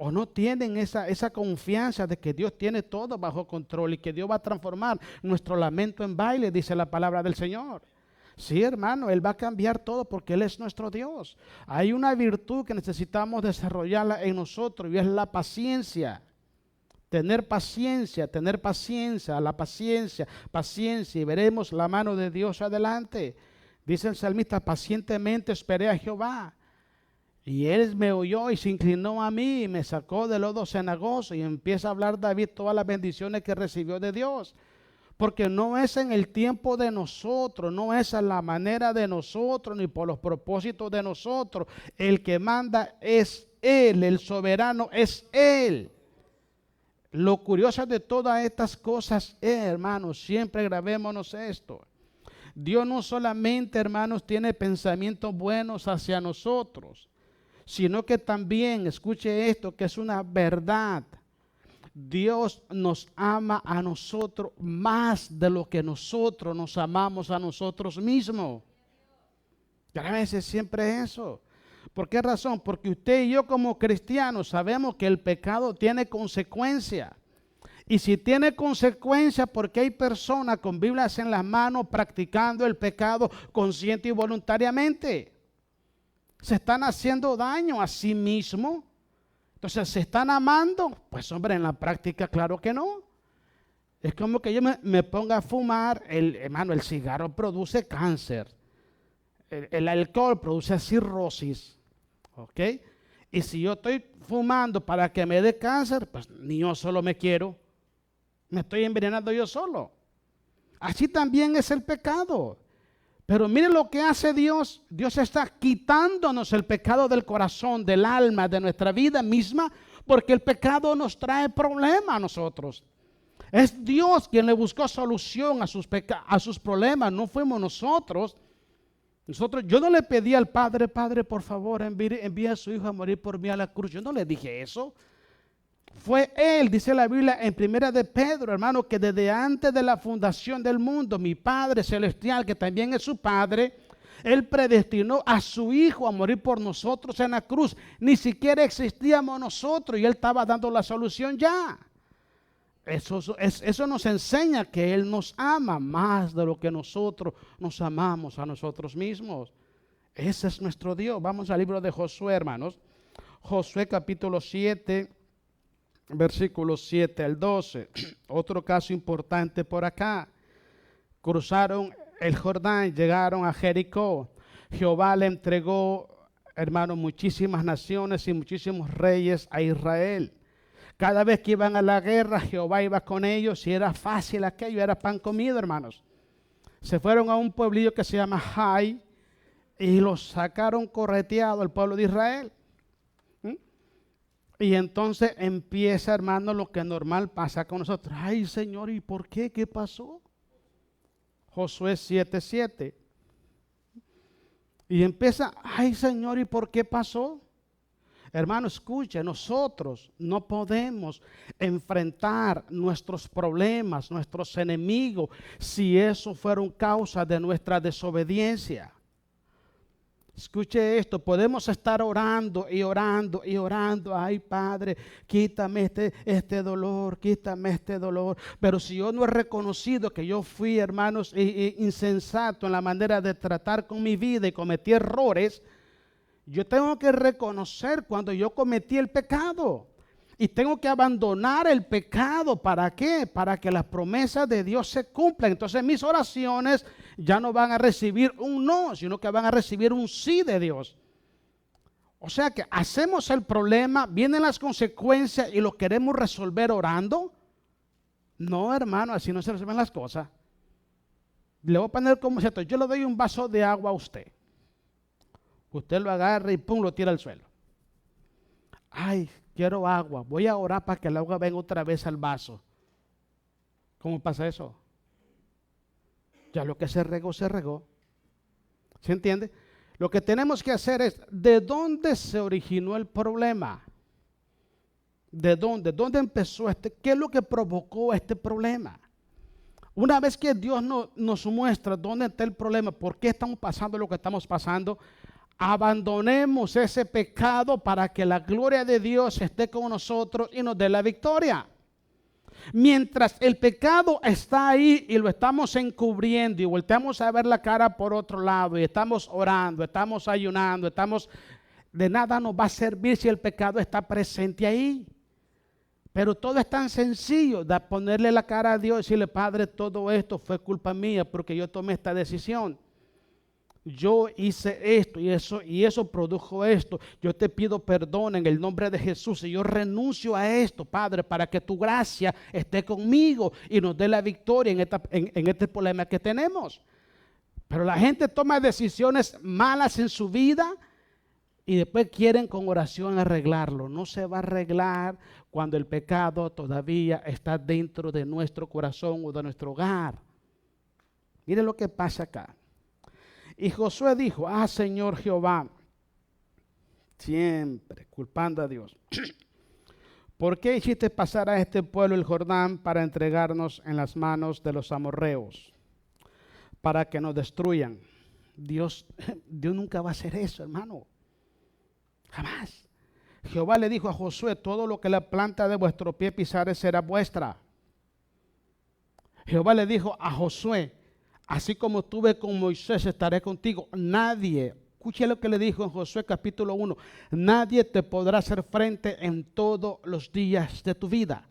O no tienen esa confianza de que Dios tiene todo bajo control y que Dios va a transformar nuestro lamento en baile, dice la palabra del Señor. Sí, hermano, Él va a cambiar todo porque Él es nuestro Dios. Hay una virtud que necesitamos desarrollarla en nosotros y es la paciencia. Tener paciencia, la paciencia y veremos la mano de Dios adelante. Dice el salmista, pacientemente esperé a Jehová. Y Él me oyó y se inclinó a mí y me sacó del lodo cenagoso. Y empieza a hablar David todas las bendiciones que recibió de Dios. Porque no es en el tiempo de nosotros, no es a la manera de nosotros, ni por los propósitos de nosotros. El que manda es Él, el soberano es Él. Lo curioso de todas estas cosas es, hermanos, siempre grabémonos esto. Dios no solamente, hermanos, tiene pensamientos buenos hacia nosotros, sino que también, escuche esto, que es una verdad. Dios nos ama a nosotros más de lo que nosotros nos amamos a nosotros mismos. Grábese siempre eso. ¿Por qué razón? Porque usted y yo como cristianos sabemos que el pecado tiene consecuencia. Y si tiene consecuencia, porque hay personas con Biblias en las manos practicando el pecado consciente y voluntariamente. Se están haciendo daño a sí mismos. Entonces, ¿se están amando? Pues hombre, en la práctica, claro que no. Es como que yo me ponga a fumar. Hermano, el cigarro produce cáncer. El alcohol produce cirrosis. ¿Ok? Y si yo estoy fumando para que me dé cáncer, pues ni yo solo me quiero. Me estoy envenenando yo solo. Así también es el pecado. Pero mire lo que hace Dios. Dios está quitándonos el pecado del corazón, del alma, de nuestra vida misma, porque el pecado nos trae problemas a nosotros. Es Dios quien le buscó solución a sus problemas, no fuimos nosotros. Yo no le pedí al Padre, Padre, por favor, envíe a su Hijo a morir por mí a la cruz. Yo no le dije eso. Fue Él, dice la Biblia en Primera de Pedro, hermano, que desde antes de la fundación del mundo, mi Padre Celestial, que también es su Padre, Él predestinó a su Hijo a morir por nosotros en la cruz. Ni siquiera existíamos nosotros y Él estaba dando la solución ya. Eso nos enseña que Él nos ama más de lo que nosotros nos amamos a nosotros mismos. Ese es nuestro Dios. Vamos al libro de Josué, hermanos. Josué capítulo 7, versículos 7 al 12. Otro caso importante por acá. Cruzaron el Jordán, llegaron a Jericó. Jehová le entregó, hermanos, muchísimas naciones y muchísimos reyes a Israel. Cada vez que iban a la guerra, Jehová iba con ellos y era fácil aquello, era pan comido, hermanos. Se fueron a un pueblillo que se llama Jai y los sacaron correteado al pueblo de Israel. Y entonces empieza, hermano, lo que normal pasa con nosotros. Ay, Señor, ¿y por qué? ¿Qué pasó? Josué 7:7. Y empieza, ay, Señor, ¿y por qué pasó? Hermano, escuche, nosotros no podemos enfrentar nuestros problemas, nuestros enemigos, si eso fueron causa de nuestra desobediencia. Escuche esto, podemos estar orando y orando y orando. Ay, Padre, quítame este dolor, quítame este dolor. Pero si yo no he reconocido que yo fui, hermanos, insensato en la manera de tratar con mi vida y cometí errores, yo tengo que reconocer cuando yo cometí el pecado. Y tengo que abandonar el pecado. ¿Para qué? Para que las promesas de Dios se cumplan. Entonces mis oraciones ya no van a recibir un no, sino que van a recibir un sí de Dios. O sea que hacemos el problema, vienen las consecuencias y lo queremos resolver orando. No, hermano, así no se resuelven las cosas. Le voy a poner como cierto, yo le doy un vaso de agua a usted. Usted lo agarra y pum, lo tira al suelo. Ay, quiero agua. Voy a orar para que el agua venga otra vez al vaso. ¿Cómo pasa eso? Ya lo que se regó, se regó. ¿Se entiende? Lo que tenemos que hacer es, ¿de dónde se originó el problema? ¿De dónde? ¿Dónde empezó qué es lo que provocó este problema? Una vez que Dios nos muestra dónde está el problema, por qué estamos pasando lo que estamos pasando, abandonemos ese pecado para que la gloria de Dios esté con nosotros y nos dé la victoria. Mientras el pecado está ahí y lo estamos encubriendo y volteamos a ver la cara por otro lado y estamos orando, estamos ayunando, de nada nos va a servir si el pecado está presente ahí. Pero todo es tan sencillo de ponerle la cara a Dios y decirle, Padre, todo esto fue culpa mía porque yo tomé esta decisión. Yo hice esto y eso produjo esto. Yo te pido perdón en el nombre de Jesús y yo renuncio a esto, Padre, para que tu gracia esté conmigo y nos dé la victoria en este problema que tenemos. Pero la gente toma decisiones malas en su vida y después quieren con oración arreglarlo. No se va a arreglar cuando el pecado todavía está dentro de nuestro corazón o de nuestro hogar. Mire lo que pasa acá. Y Josué dijo, Señor Jehová, siempre culpando a Dios, ¿por qué hiciste pasar a este pueblo el Jordán para entregarnos en las manos de los amorreos, para que nos destruyan? Dios nunca va a hacer eso, hermano. Jamás. Jehová le dijo a Josué, todo lo que la planta de vuestro pie pisare será vuestra. Jehová le dijo a Josué, así como estuve con Moisés, estaré contigo. Nadie, escuche lo que le dijo en Josué capítulo 1, nadie te podrá hacer frente en todos los días de tu vida.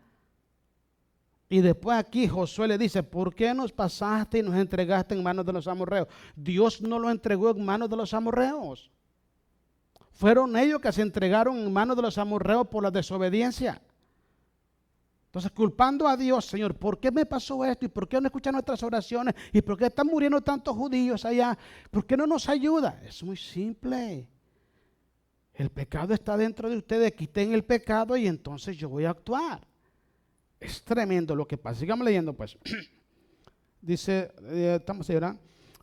Y después aquí Josué le dice, ¿por qué nos pasaste y nos entregaste en manos de los amorreos? Dios no lo entregó en manos de los amorreos. Fueron ellos que se entregaron en manos de los amorreos por la desobediencia. Entonces, culpando a Dios, Señor, ¿por qué me pasó esto? ¿Y por qué no escuchan nuestras oraciones? ¿Y por qué están muriendo tantos judíos allá? ¿Por qué no nos ayuda? Es muy simple. El pecado está dentro de ustedes, quiten el pecado y entonces yo voy a actuar. Es tremendo lo que pasa. Sigamos leyendo, pues. Dice, estamos ahí, ¿verdad?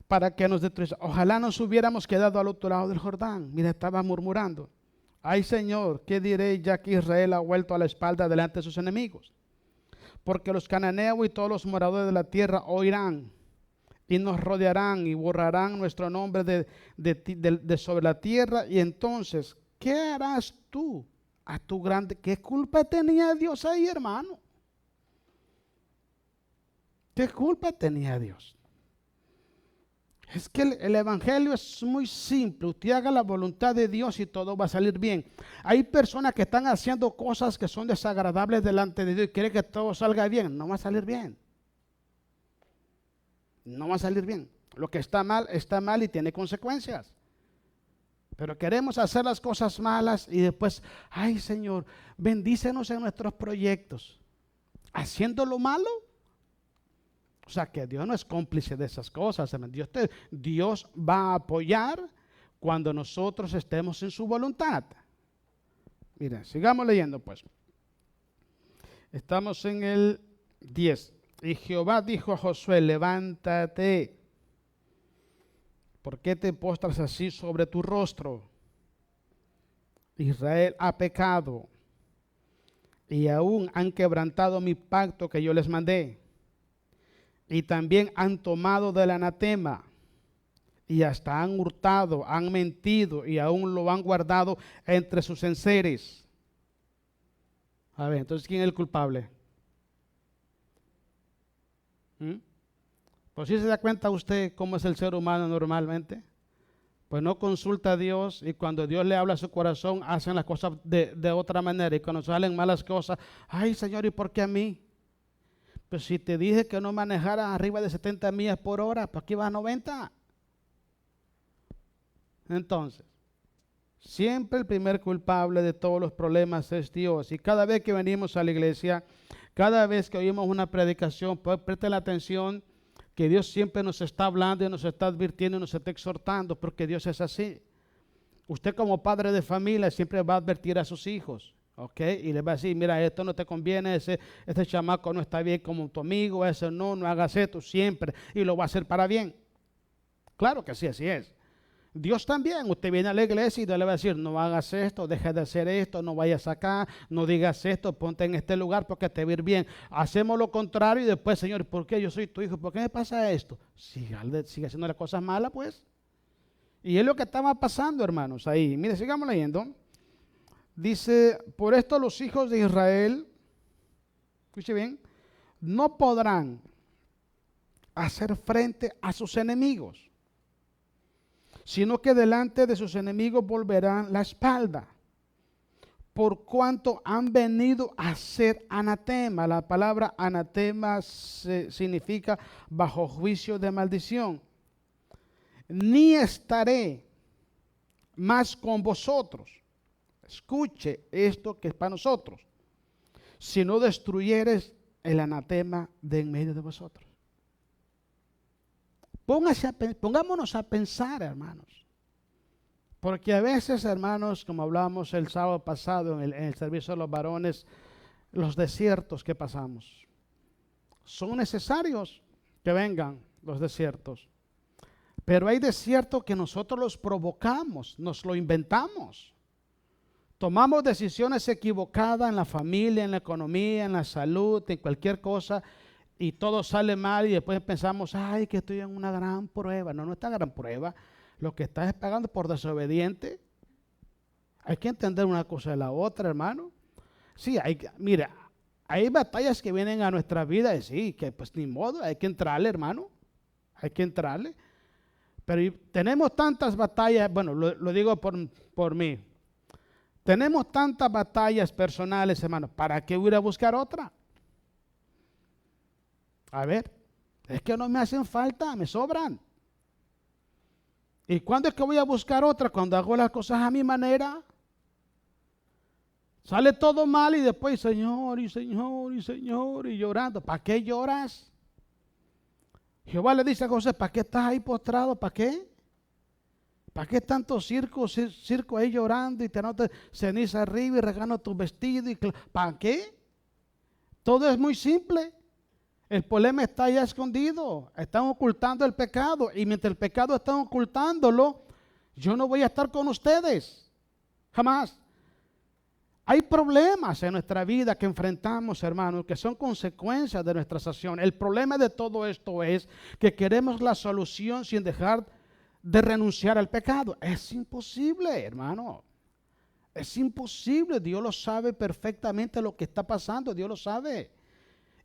para que nos destruyese. Ojalá nos hubiéramos quedado al otro lado del Jordán. Mira, estaba murmurando. Ay, Señor, ¿qué diré ya que Israel ha vuelto a la espalda delante de sus enemigos? Porque los cananeos y todos los moradores de la tierra oirán y nos rodearán y borrarán nuestro nombre de sobre la tierra. Y entonces, ¿qué harás tú a tu grande? ¿Qué culpa tenía Dios ahí, hermano? ¿Qué culpa tenía Dios? Es que el evangelio es muy simple. Usted haga la voluntad de Dios y todo va a salir bien. Hay personas que están haciendo cosas que son desagradables delante de Dios y quieren que todo salga bien. No va a salir bien. No va a salir bien. Lo que está mal y tiene consecuencias. Pero queremos hacer las cosas malas y después, ay, Señor, bendícenos en nuestros proyectos. Haciendo lo malo. O sea que Dios no es cómplice de esas cosas. Dios va a apoyar cuando nosotros estemos en su voluntad. Miren, sigamos leyendo pues. Estamos en el 10. Y Jehová dijo a Josué, levántate. ¿Por qué te postras así sobre tu rostro? Israel ha pecado y aún han quebrantado mi pacto que yo les mandé. Y también han tomado del anatema y hasta han hurtado, han mentido y aún lo han guardado entre sus enseres. A ver, entonces, ¿quién es el culpable? Pues si se da cuenta usted cómo es el ser humano normalmente, pues no consulta a Dios y cuando Dios le habla a su corazón hacen las cosas de otra manera y cuando salen malas cosas, ay Señor, ¿y por qué a mí? Pues si te dije que no manejaras arriba de 70 millas por hora, ¿para qué vas a 90? Entonces, siempre el primer culpable de todos los problemas es Dios. Y cada vez que venimos a la iglesia, cada vez que oímos una predicación, pues presten la atención que Dios siempre nos está hablando y nos está advirtiendo y nos está exhortando, porque Dios es así. Usted como padre de familia siempre va a advertir a sus hijos. ¿Ok? Y le va a decir, mira, esto no te conviene, este chamaco no está bien como tu amigo, ese no hagas esto siempre, y lo va a hacer para bien. Claro que sí, así es. Dios también, usted viene a la iglesia y Dios le va a decir, no hagas esto, deja de hacer esto, no vayas acá, no digas esto, ponte en este lugar porque te va a ir bien. Hacemos lo contrario y después, Señor, ¿por qué yo soy tu hijo? ¿Por qué me pasa esto? Sigue haciendo las cosas malas, pues. Y es lo que estaba pasando, hermanos, ahí. Mire, sigamos leyendo. Dice, por esto los hijos de Israel, escuche bien, no podrán hacer frente a sus enemigos, sino que delante de sus enemigos volverán la espalda, por cuanto han venido a ser anatema. La palabra anatema significa bajo juicio de maldición. Ni estaré más con vosotros. Escuche esto que es para nosotros. Si no destruyeres el anatema de en medio de vosotros. Pongámonos a pensar, hermanos. Porque a veces, hermanos, como hablábamos el sábado pasado en el servicio de los varones, los desiertos que pasamos. Son necesarios que vengan los desiertos. Pero hay desiertos que nosotros los provocamos, nos lo inventamos. Tomamos decisiones equivocadas en la familia, en la economía, en la salud, en cualquier cosa, y todo sale mal y después pensamos, ay, que estoy en una gran prueba. No está gran prueba. Lo que estás pagando por desobediente. Hay que entender una cosa de la otra, hermano. Sí, mira, hay batallas que vienen a nuestra vida y sí, que pues ni modo, hay que entrarle, hermano. Hay que entrarle. Pero tenemos tantas batallas, bueno, lo digo por mí. Tenemos tantas batallas personales, hermano. ¿Para qué voy a buscar otra? A ver, es que no me hacen falta, me sobran. ¿Y cuándo es que voy a buscar otra? Cuando hago las cosas a mi manera. Sale todo mal y después, Señor, y Señor, y Señor, y llorando. ¿Para qué lloras? Jehová le dice a José, ¿para qué estás ahí postrado? ¿Para qué? ¿Para qué tanto circo ahí llorando y te notas ceniza arriba y regando tu vestido? ¿Para qué? Todo es muy simple. El problema está allá escondido. Están ocultando el pecado. Y mientras el pecado están ocultándolo, yo no voy a estar con ustedes. Jamás. Hay problemas en nuestra vida que enfrentamos, hermanos, que son consecuencias de nuestras acciones. El problema de todo esto es que queremos la solución sin dejar de renunciar al pecado. Es imposible, hermano. Es imposible. Dios lo sabe perfectamente lo que está pasando. Dios lo sabe.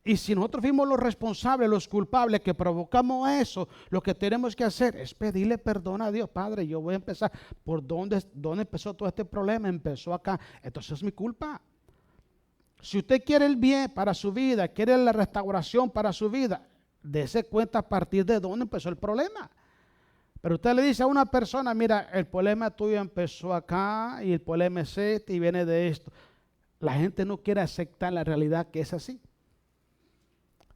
Y si nosotros fuimos los responsables, los culpables que provocamos eso, lo que tenemos que hacer es pedirle perdón a Dios. Padre, yo voy a empezar. ¿Por dónde empezó todo este problema? Empezó acá. Entonces es mi culpa. Si usted quiere el bien para su vida, quiere la restauración para su vida, dése cuenta a partir de dónde empezó el problema. Pero usted le dice a una persona, mira, el problema tuyo empezó acá y el problema es este y viene de esto. La gente no quiere aceptar la realidad que es así.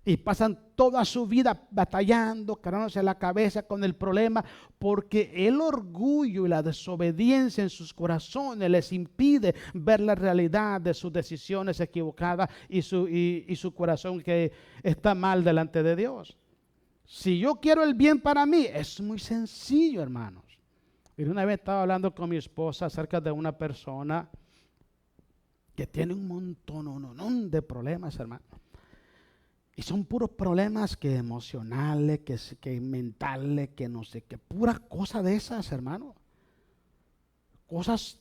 Y pasan toda su vida batallando, cargándose la cabeza con el problema, porque el orgullo y la desobediencia en sus corazones les impide ver la realidad de sus decisiones equivocadas y su corazón que está mal delante de Dios. Si yo quiero el bien para mí, es muy sencillo, hermanos. Y una vez estaba hablando con mi esposa acerca de una persona que tiene un montón de problemas, hermano. Y son puros problemas que emocionales, que mentales, que no sé qué, puras cosas de esas, hermano. Cosas,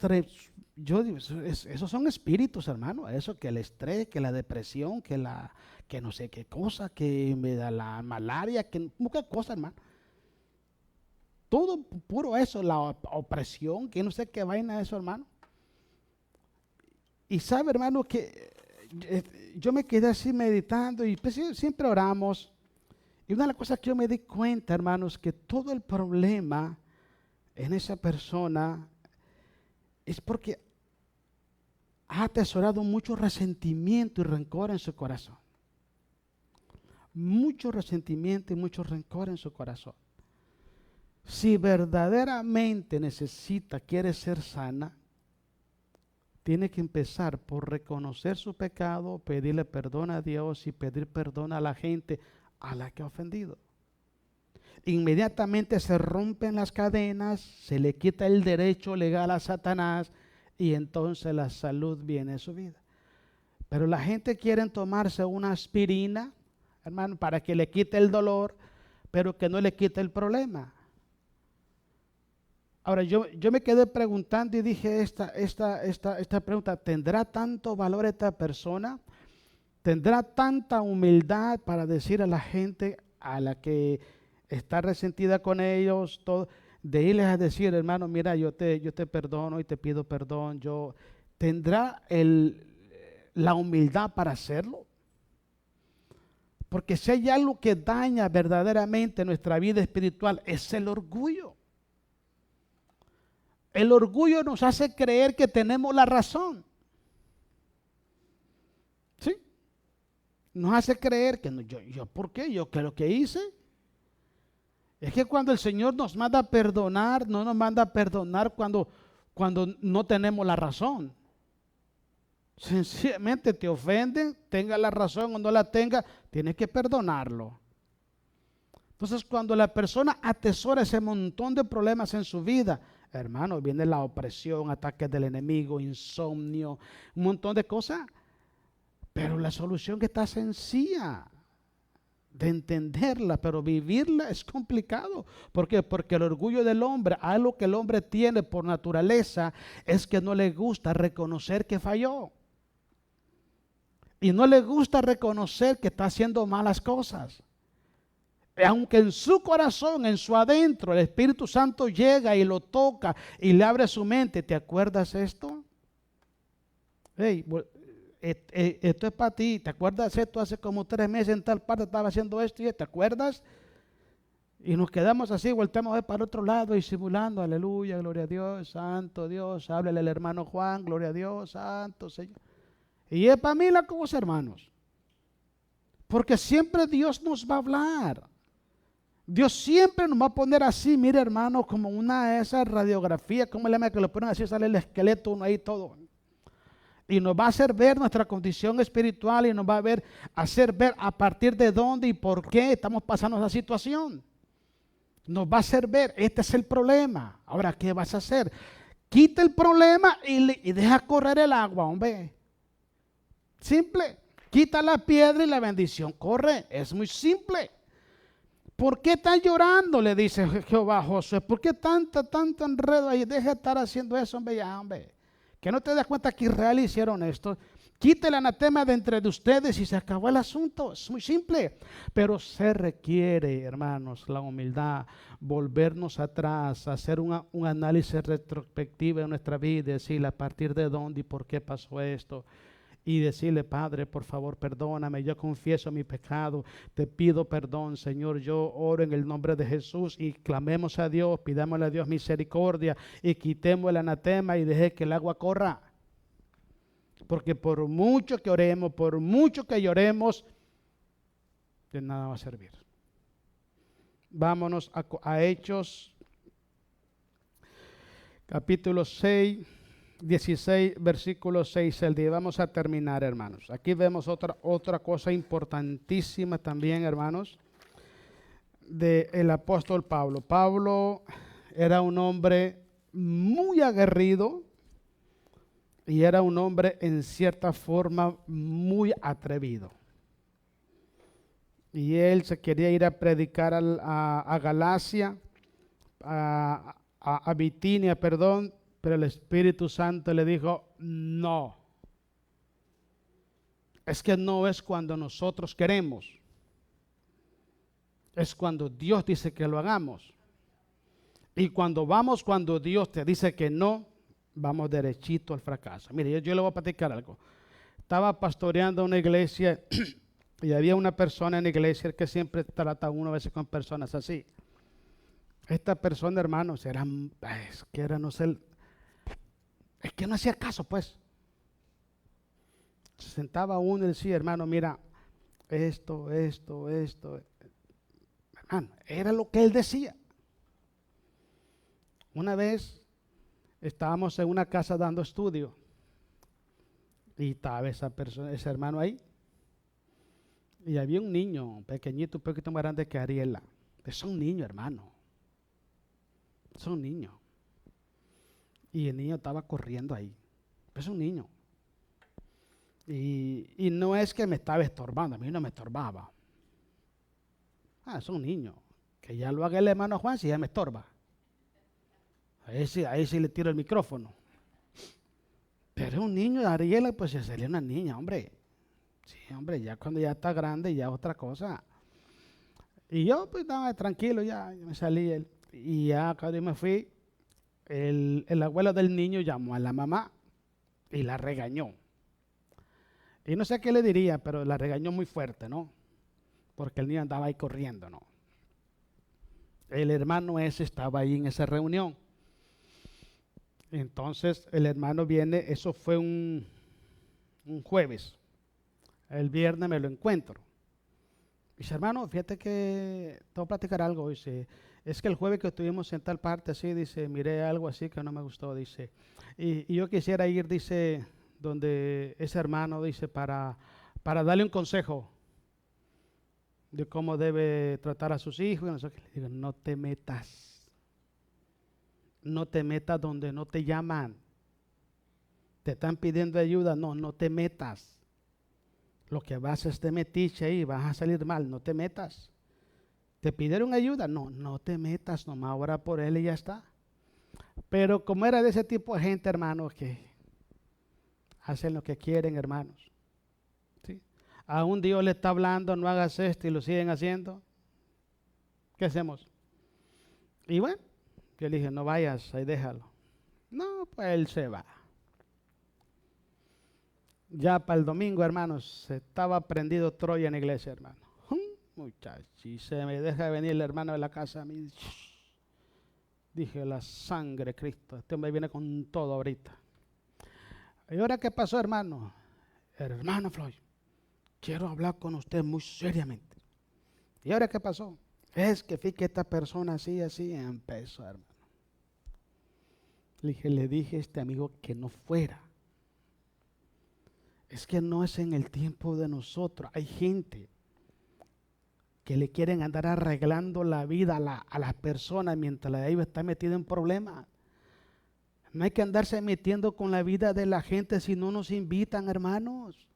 yo digo, esos son espíritus, hermano. Eso que el estrés, que la depresión, que no sé qué cosa, que me da la malaria, que muchas cosas, hermano. Todo puro eso, la opresión, que no sé qué vaina eso, hermano. Y sabe, hermano, que yo me quedé así meditando y pues, siempre oramos. Y una de las cosas que yo me di cuenta, hermanos, que todo el problema en esa persona es porque ha atesorado mucho resentimiento y rencor en su corazón. Mucho resentimiento y mucho rencor en su corazón. Si verdaderamente quiere ser sana, tiene que empezar por reconocer su pecado, pedirle perdón a Dios y pedir perdón a la gente a la que ha ofendido. Inmediatamente se rompen las cadenas, se le quita el derecho legal a Satanás y entonces la salud viene a su vida. Pero la gente quiere tomarse una aspirina, hermano, para que le quite el dolor, pero que no le quite el problema. Ahora, yo me quedé preguntando y dije esta pregunta, ¿tendrá tanto valor esta persona? ¿Tendrá tanta humildad para decir a la gente a la que está resentida con ellos, todo, de irles a decir, hermano, mira, yo te perdono y te pido perdón? ¿Tendrá la humildad para hacerlo? Porque si hay algo que daña verdaderamente nuestra vida espiritual, es el orgullo. El orgullo nos hace creer que tenemos la razón. ¿Sí? Nos hace creer que yo ¿por qué? ¿Yo qué es lo que hice? Es que cuando el Señor nos manda a perdonar, no nos manda a perdonar cuando no tenemos la razón. Sencillamente te ofenden, tenga la razón o no la tenga, tienes que perdonarlo. Entonces, cuando la persona atesora ese montón de problemas en su vida, hermano, viene la opresión, ataques del enemigo, insomnio, un montón de cosas. Pero la solución que está sencilla de entenderla, pero vivirla es complicado. ¿Por qué? Porque el orgullo del hombre, algo que el hombre tiene por naturaleza, es que no le gusta reconocer que falló. Y no le gusta reconocer que está haciendo malas cosas. Aunque en su corazón, en su adentro, el Espíritu Santo llega y lo toca y le abre su mente. ¿Te acuerdas esto? Hey, esto es para ti. ¿Te acuerdas esto? Hace como 3 meses en tal parte estaba haciendo esto y ¿te acuerdas? Y nos quedamos así, volteamos a ver para el otro lado y simulando, aleluya, gloria a Dios, santo Dios, háblele al hermano Juan, gloria a Dios, santo Señor. Y es para mí la cosa, hermanos. Porque siempre Dios nos va a hablar. Dios siempre nos va a poner así, mire hermano, como una de esas radiografías, como le llaman que lo ponen así, sale el esqueleto uno ahí todo. Y nos va a hacer ver nuestra condición espiritual y nos va a hacer ver a partir de dónde y por qué estamos pasando esa situación. Nos va a hacer ver, este es el problema. Ahora, ¿qué vas a hacer? Quita el problema y deja correr el agua, hombre. Simple. Quita la piedra y la bendición corre. Es muy simple. ¿Por qué estás llorando? Le dice Jehová a Josué. ¿Por qué tanto enredo ahí? Deja de estar haciendo eso, hombre, ya, hombre. Que no te das cuenta que Israel hicieron esto. Quite el anatema de entre de ustedes y se acabó el asunto. Es muy simple. Pero se requiere, hermanos, la humildad, volvernos atrás, hacer un análisis retrospectivo de nuestra vida, decirle a partir de dónde y por qué pasó esto. Y decirle, Padre, por favor, perdóname, yo confieso mi pecado, te pido perdón, Señor, yo oro en el nombre de Jesús y clamemos a Dios, pidámosle a Dios misericordia y quitemos el anatema y deje que el agua corra. Porque por mucho que oremos, por mucho que lloremos, de nada va a servir. Vámonos a Hechos, capítulo 6. 16, versículo 6 al 10. Vamos a terminar, hermanos. Aquí vemos otra cosa importantísima también, hermanos, del apóstol Pablo. Pablo era un hombre muy aguerrido y era un hombre en cierta forma muy atrevido. Y él se quería ir a predicar a Galacia, a Bitinia, perdón. Pero el Espíritu Santo le dijo, no. Es que no es cuando nosotros queremos. Es cuando Dios dice que lo hagamos. Y cuando Dios te dice que no, vamos derechito al fracaso. Mire, yo le voy a platicar algo. Estaba pastoreando una iglesia y había una persona en la iglesia que siempre trata uno a veces con personas así. Esta persona, hermanos, es que no hacía caso, pues. Se sentaba uno y decía, hermano, mira, esto. Hermano, era lo que él decía. Una vez estábamos en una casa dando estudio y estaba ese hermano ahí. Y había un niño pequeñito, un poquito más grande que Ariela. Es un niño, hermano. Es un niño. Y el niño estaba corriendo ahí. Es un niño. Y no es que me estaba estorbando, a mí no me estorbaba. Es un niño. Que ya lo haga el hermano Juan si ya me estorba. Ahí sí le tiro el micrófono. Pero un niño de Ariela, pues se sería una niña, hombre. Sí, hombre, ya cuando ya está grande, ya es otra cosa. Y yo, pues estaba tranquilo, ya me salí. Y ya cuando yo me fui, el abuelo del niño llamó a la mamá y la regañó. Y no sé qué le diría, pero la regañó muy fuerte, ¿no? Porque el niño andaba ahí corriendo, ¿no? El hermano ese estaba ahí en esa reunión. Entonces el hermano viene, eso fue un jueves. El viernes me lo encuentro. Dice, hermano, fíjate que te voy a platicar algo. Dice, es que el jueves que estuvimos en tal parte así, dice, miré algo así que no me gustó, dice. Y yo quisiera ir, dice, donde ese hermano, dice, para darle un consejo de cómo debe tratar a sus hijos. Y no sé qué. Le digo, no te metas. No te metas donde no te llaman. Te están pidiendo ayuda, no te metas. Lo que vas es de metiche ahí, vas a salir mal, no te metas. ¿Te pidieron ayuda? No te metas, nomás ora por él y ya está. Pero como era de ese tipo de gente, hermanos, que hacen lo que quieren, hermanos. ¿Sí? Aún Dios le está hablando, no hagas esto y lo siguen haciendo. ¿Qué hacemos? Y bueno, yo le dije, no vayas, ahí déjalo. No, pues él se va. Ya para el domingo, hermanos, se estaba prendido Troya en la iglesia, hermano. Muchachos, y se me deja venir el hermano de la casa a mí. Dije, la sangre de Cristo. Este hombre viene con todo ahorita. ¿Y ahora qué pasó, hermano? Hermano Floyd, quiero hablar con usted muy seriamente. ¿Y ahora qué pasó? Es que fíjate esta persona así empezó, hermano. Le dije a este amigo que no fuera. Es que no es en el tiempo de nosotros. Hay gente que le quieren andar arreglando la vida a las personas mientras la de ellos está metida en problemas. No hay que andarse metiendo con la vida de la gente si no nos invitan, hermanos.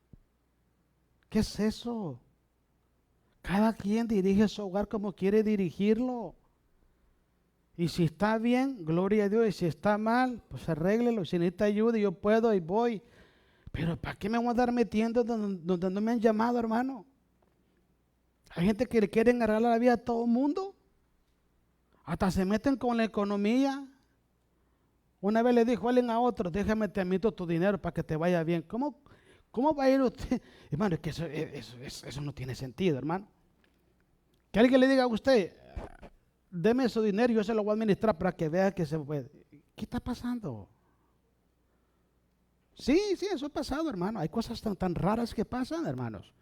¿Qué es eso? Cada quien dirige su hogar como quiere dirigirlo. Y si está bien, gloria a Dios. Y si está mal, pues arréglelo. Si necesita ayuda, yo puedo y voy. Pero ¿para qué me voy a andar metiendo donde no me han llamado, hermano? Hay gente que le quieren arreglar la vida a todo el mundo. Hasta se meten con la economía. Una vez le dijo alguien a otro, déjame te admito tu dinero para que te vaya bien. ¿Cómo va a ir usted? Hermano, es que eso no tiene sentido, hermano. Que alguien le diga a usted, deme su dinero y yo se lo voy a administrar para que vea que se puede. ¿Qué está pasando? Sí, eso ha pasado, hermano. Hay cosas tan raras que pasan, hermanos.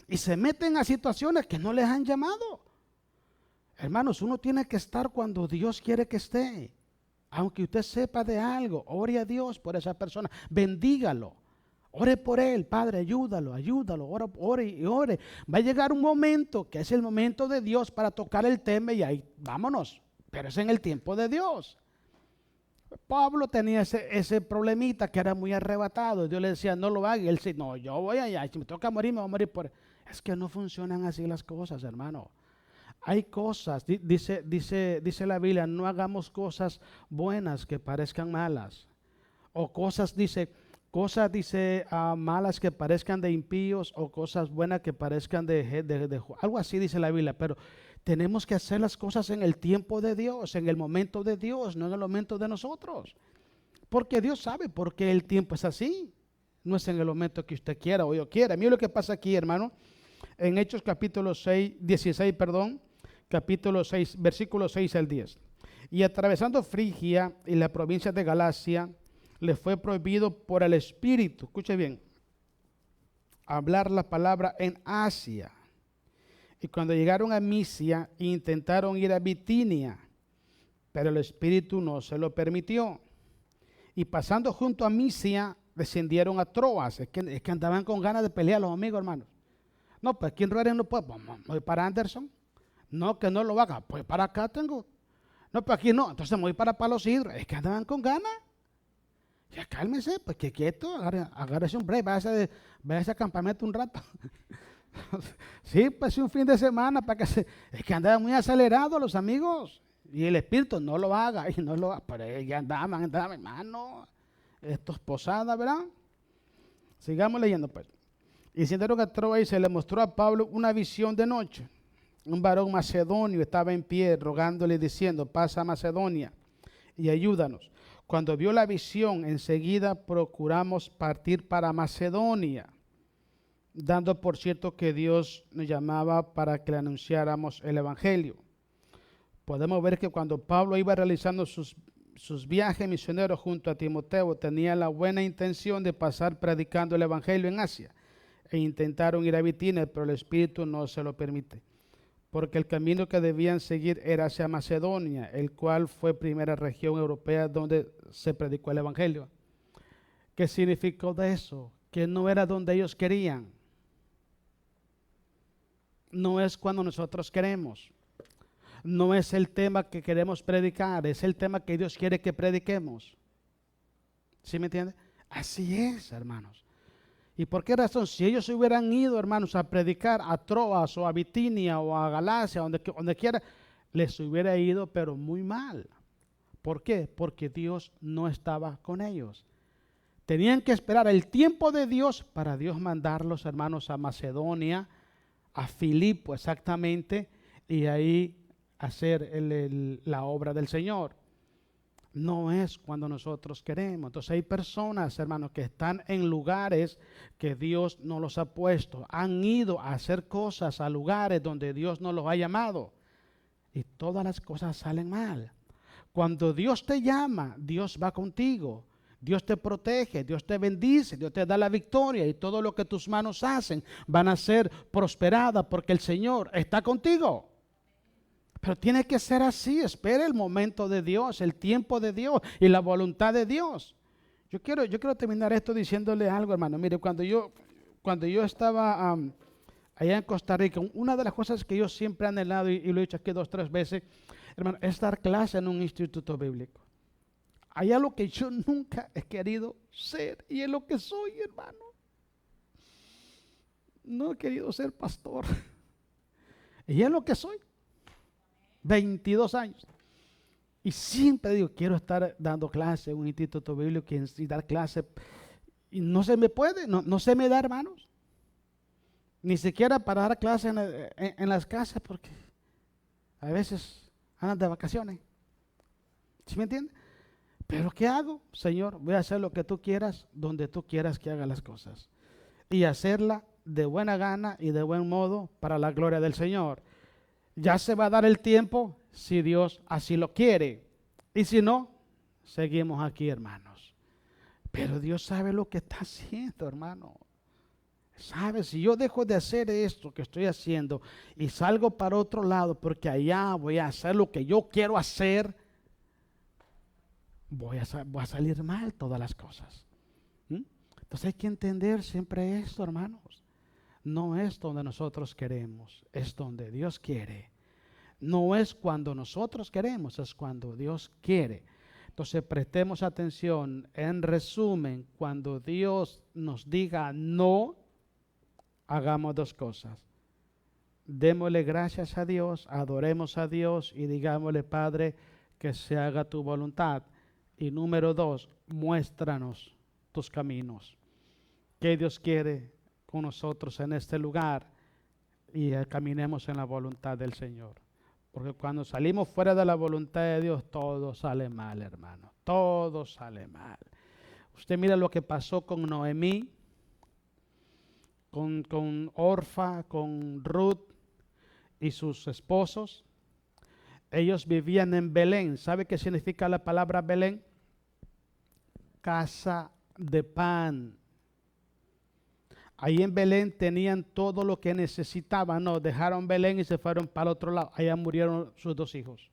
Y se meten a situaciones que no les han llamado. Hermanos, uno tiene que estar cuando Dios quiere que esté. Aunque usted sepa de algo, ore a Dios por esa persona, bendígalo, ore por él, Padre, ayúdalo, ore y ore. Va a llegar un momento que es el momento de Dios para tocar el tema y ahí vámonos, pero es en el tiempo de Dios. Pablo tenía ese problemita que era muy arrebatado. Dios le decía, no lo haga, y él decía, no, yo voy allá, si me toca morir, me voy a morir por... Es que no funcionan así las cosas, hermano. Hay cosas, dice la Biblia, no hagamos cosas buenas que parezcan malas. O cosas malas que parezcan de impíos, o cosas buenas que parezcan de algo así dice la Biblia. Pero tenemos que hacer las cosas en el tiempo de Dios, en el momento de Dios, no en el momento de nosotros. Porque Dios sabe por qué el tiempo es así. No es en el momento que usted quiera o yo quiera. Mira lo que pasa aquí, hermano. En Hechos capítulo 16, capítulo 6, versículo 6 al 10. Y atravesando Frigia y la provincia de Galacia, le fue prohibido por el Espíritu, escuche bien, hablar la palabra en Asia. Y cuando llegaron a Misia, intentaron ir a Bitinia, pero el Espíritu no se lo permitió. Y pasando junto a Misia, descendieron a Troas. Es que andaban con ganas de pelear los amigos, hermanos. No, pues aquí en Ruárez no puedo, voy para Anderson. No, que no lo haga, pues para acá tengo. No, pues aquí no, entonces me voy para Palos Hidros. Es que andaban con ganas. Ya cálmese, pues que quieto, agárrese un break, váyase a campamento un rato. Sí, pues un fin de semana para que es que andaban muy acelerados los amigos. Y el Espíritu no lo haga, y no lo haga. Pero ya andaban, hermano. Esto es posada, ¿verdad? Sigamos leyendo, pues. Y siendo que Troas se le mostró a Pablo una visión de noche. Un varón macedonio estaba en pie rogándole diciendo, pasa a Macedonia y ayúdanos. Cuando vio la visión, enseguida procuramos partir para Macedonia, dando por cierto que Dios nos llamaba para que le anunciáramos el Evangelio. Podemos ver que cuando Pablo iba realizando sus viajes misioneros junto a Timoteo, tenía la buena intención de pasar predicando el Evangelio en Asia. E intentaron ir a Bitinia, pero el Espíritu no se lo permite. Porque el camino que debían seguir era hacia Macedonia, el cual fue primera región europea donde se predicó el Evangelio. ¿Qué significó de eso? Que no era donde ellos querían. No es cuando nosotros queremos. No es el tema que queremos predicar, es el tema que Dios quiere que prediquemos. ¿Sí me entiende? Así es, hermanos. ¿Y por qué razón? Si ellos hubieran ido, hermanos, a predicar a Troas o a Bitinia o a Galacia, donde quiera, les hubiera ido, pero muy mal. ¿Por qué? Porque Dios no estaba con ellos. Tenían que esperar el tiempo de Dios para Dios mandarlos, hermanos, a Macedonia, a Filipo exactamente, y ahí hacer la obra del Señor. No es cuando nosotros queremos. Entonces hay personas, hermanos, que están en lugares que Dios no los ha puesto. Han ido a hacer cosas a lugares donde Dios no los ha llamado. Y todas las cosas salen mal. Cuando Dios te llama, Dios va contigo. Dios te protege, Dios te bendice, Dios te da la victoria. Y todo lo que tus manos hacen van a ser prosperadas porque el Señor está contigo. Pero tiene que ser así, espere el momento de Dios, el tiempo de Dios y la voluntad de Dios. Yo quiero terminar esto diciéndole algo, hermano. Mire, cuando yo estaba allá en Costa Rica, una de las cosas que yo siempre he anhelado, y lo he dicho aquí 2, 3 veces, hermano, es dar clase en un instituto bíblico. Hay algo que yo nunca he querido ser, y es lo que soy, hermano. No he querido ser pastor, y es lo que soy. 22 años. Y siempre digo, quiero estar dando clase en un instituto bíblico y dar clase. Y no se me puede, no se me da, hermanos. Ni siquiera para dar clase en las casas, porque a veces andan de vacaciones. ¿Sí me entiende? Pero ¿qué hago? Señor, voy a hacer lo que tú quieras, donde tú quieras que haga las cosas. Y hacerla de buena gana y de buen modo para la gloria del Señor. Ya se va a dar el tiempo si Dios así lo quiere. Y si no, seguimos aquí, hermanos. Pero Dios sabe lo que está haciendo, hermano. ¿Sabe? Si yo dejo de hacer esto que estoy haciendo y salgo para otro lado porque allá voy a hacer lo que yo quiero hacer, voy a salir mal todas las cosas. Entonces hay que entender siempre esto, hermanos. No es donde nosotros queremos, es donde Dios quiere. No es cuando nosotros queremos, es cuando Dios quiere. Entonces prestemos atención. En resumen, cuando Dios nos diga no, hagamos 2 cosas. Démosle gracias a Dios, adoremos a Dios y digámosle, Padre, que se haga tu voluntad. Y número 2, muéstranos tus caminos. ¿Qué Dios quiere con nosotros en este lugar? Y caminemos en la voluntad del Señor. Porque cuando salimos fuera de la voluntad de Dios, todo sale mal, hermano. Todo sale mal. Usted mira lo que pasó con Noemí, con Orfa, con Ruth y sus esposos. Ellos vivían en Belén. ¿Sabe qué significa la palabra Belén? Casa de pan. Ahí en Belén tenían todo lo que necesitaban. No, dejaron Belén y se fueron para el otro lado. Allá murieron sus 2 hijos.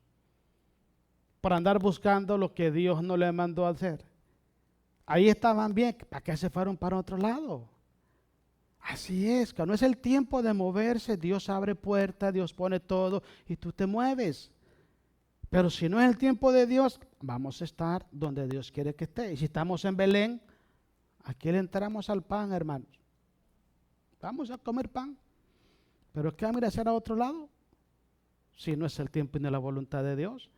Por andar buscando lo que Dios no le mandó a hacer. Ahí estaban bien. ¿Para qué se fueron para otro lado? Así es, que no es el tiempo de moverse. Dios abre puertas, Dios pone todo y tú te mueves. Pero si no es el tiempo de Dios, vamos a estar donde Dios quiere que esté. Y si estamos en Belén, aquí le entramos al pan, hermanos. Vamos a comer pan. Pero ¿qué vamos a hacer a otro lado? Si no es el tiempo ni la voluntad de Dios.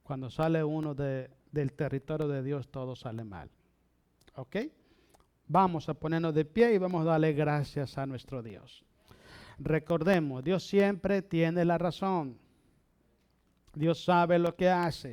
Cuando sale uno del territorio de Dios, todo sale mal. ¿Ok? Vamos a ponernos de pie y vamos a darle gracias a nuestro Dios. Recordemos, Dios siempre tiene la razón. Dios sabe lo que hace.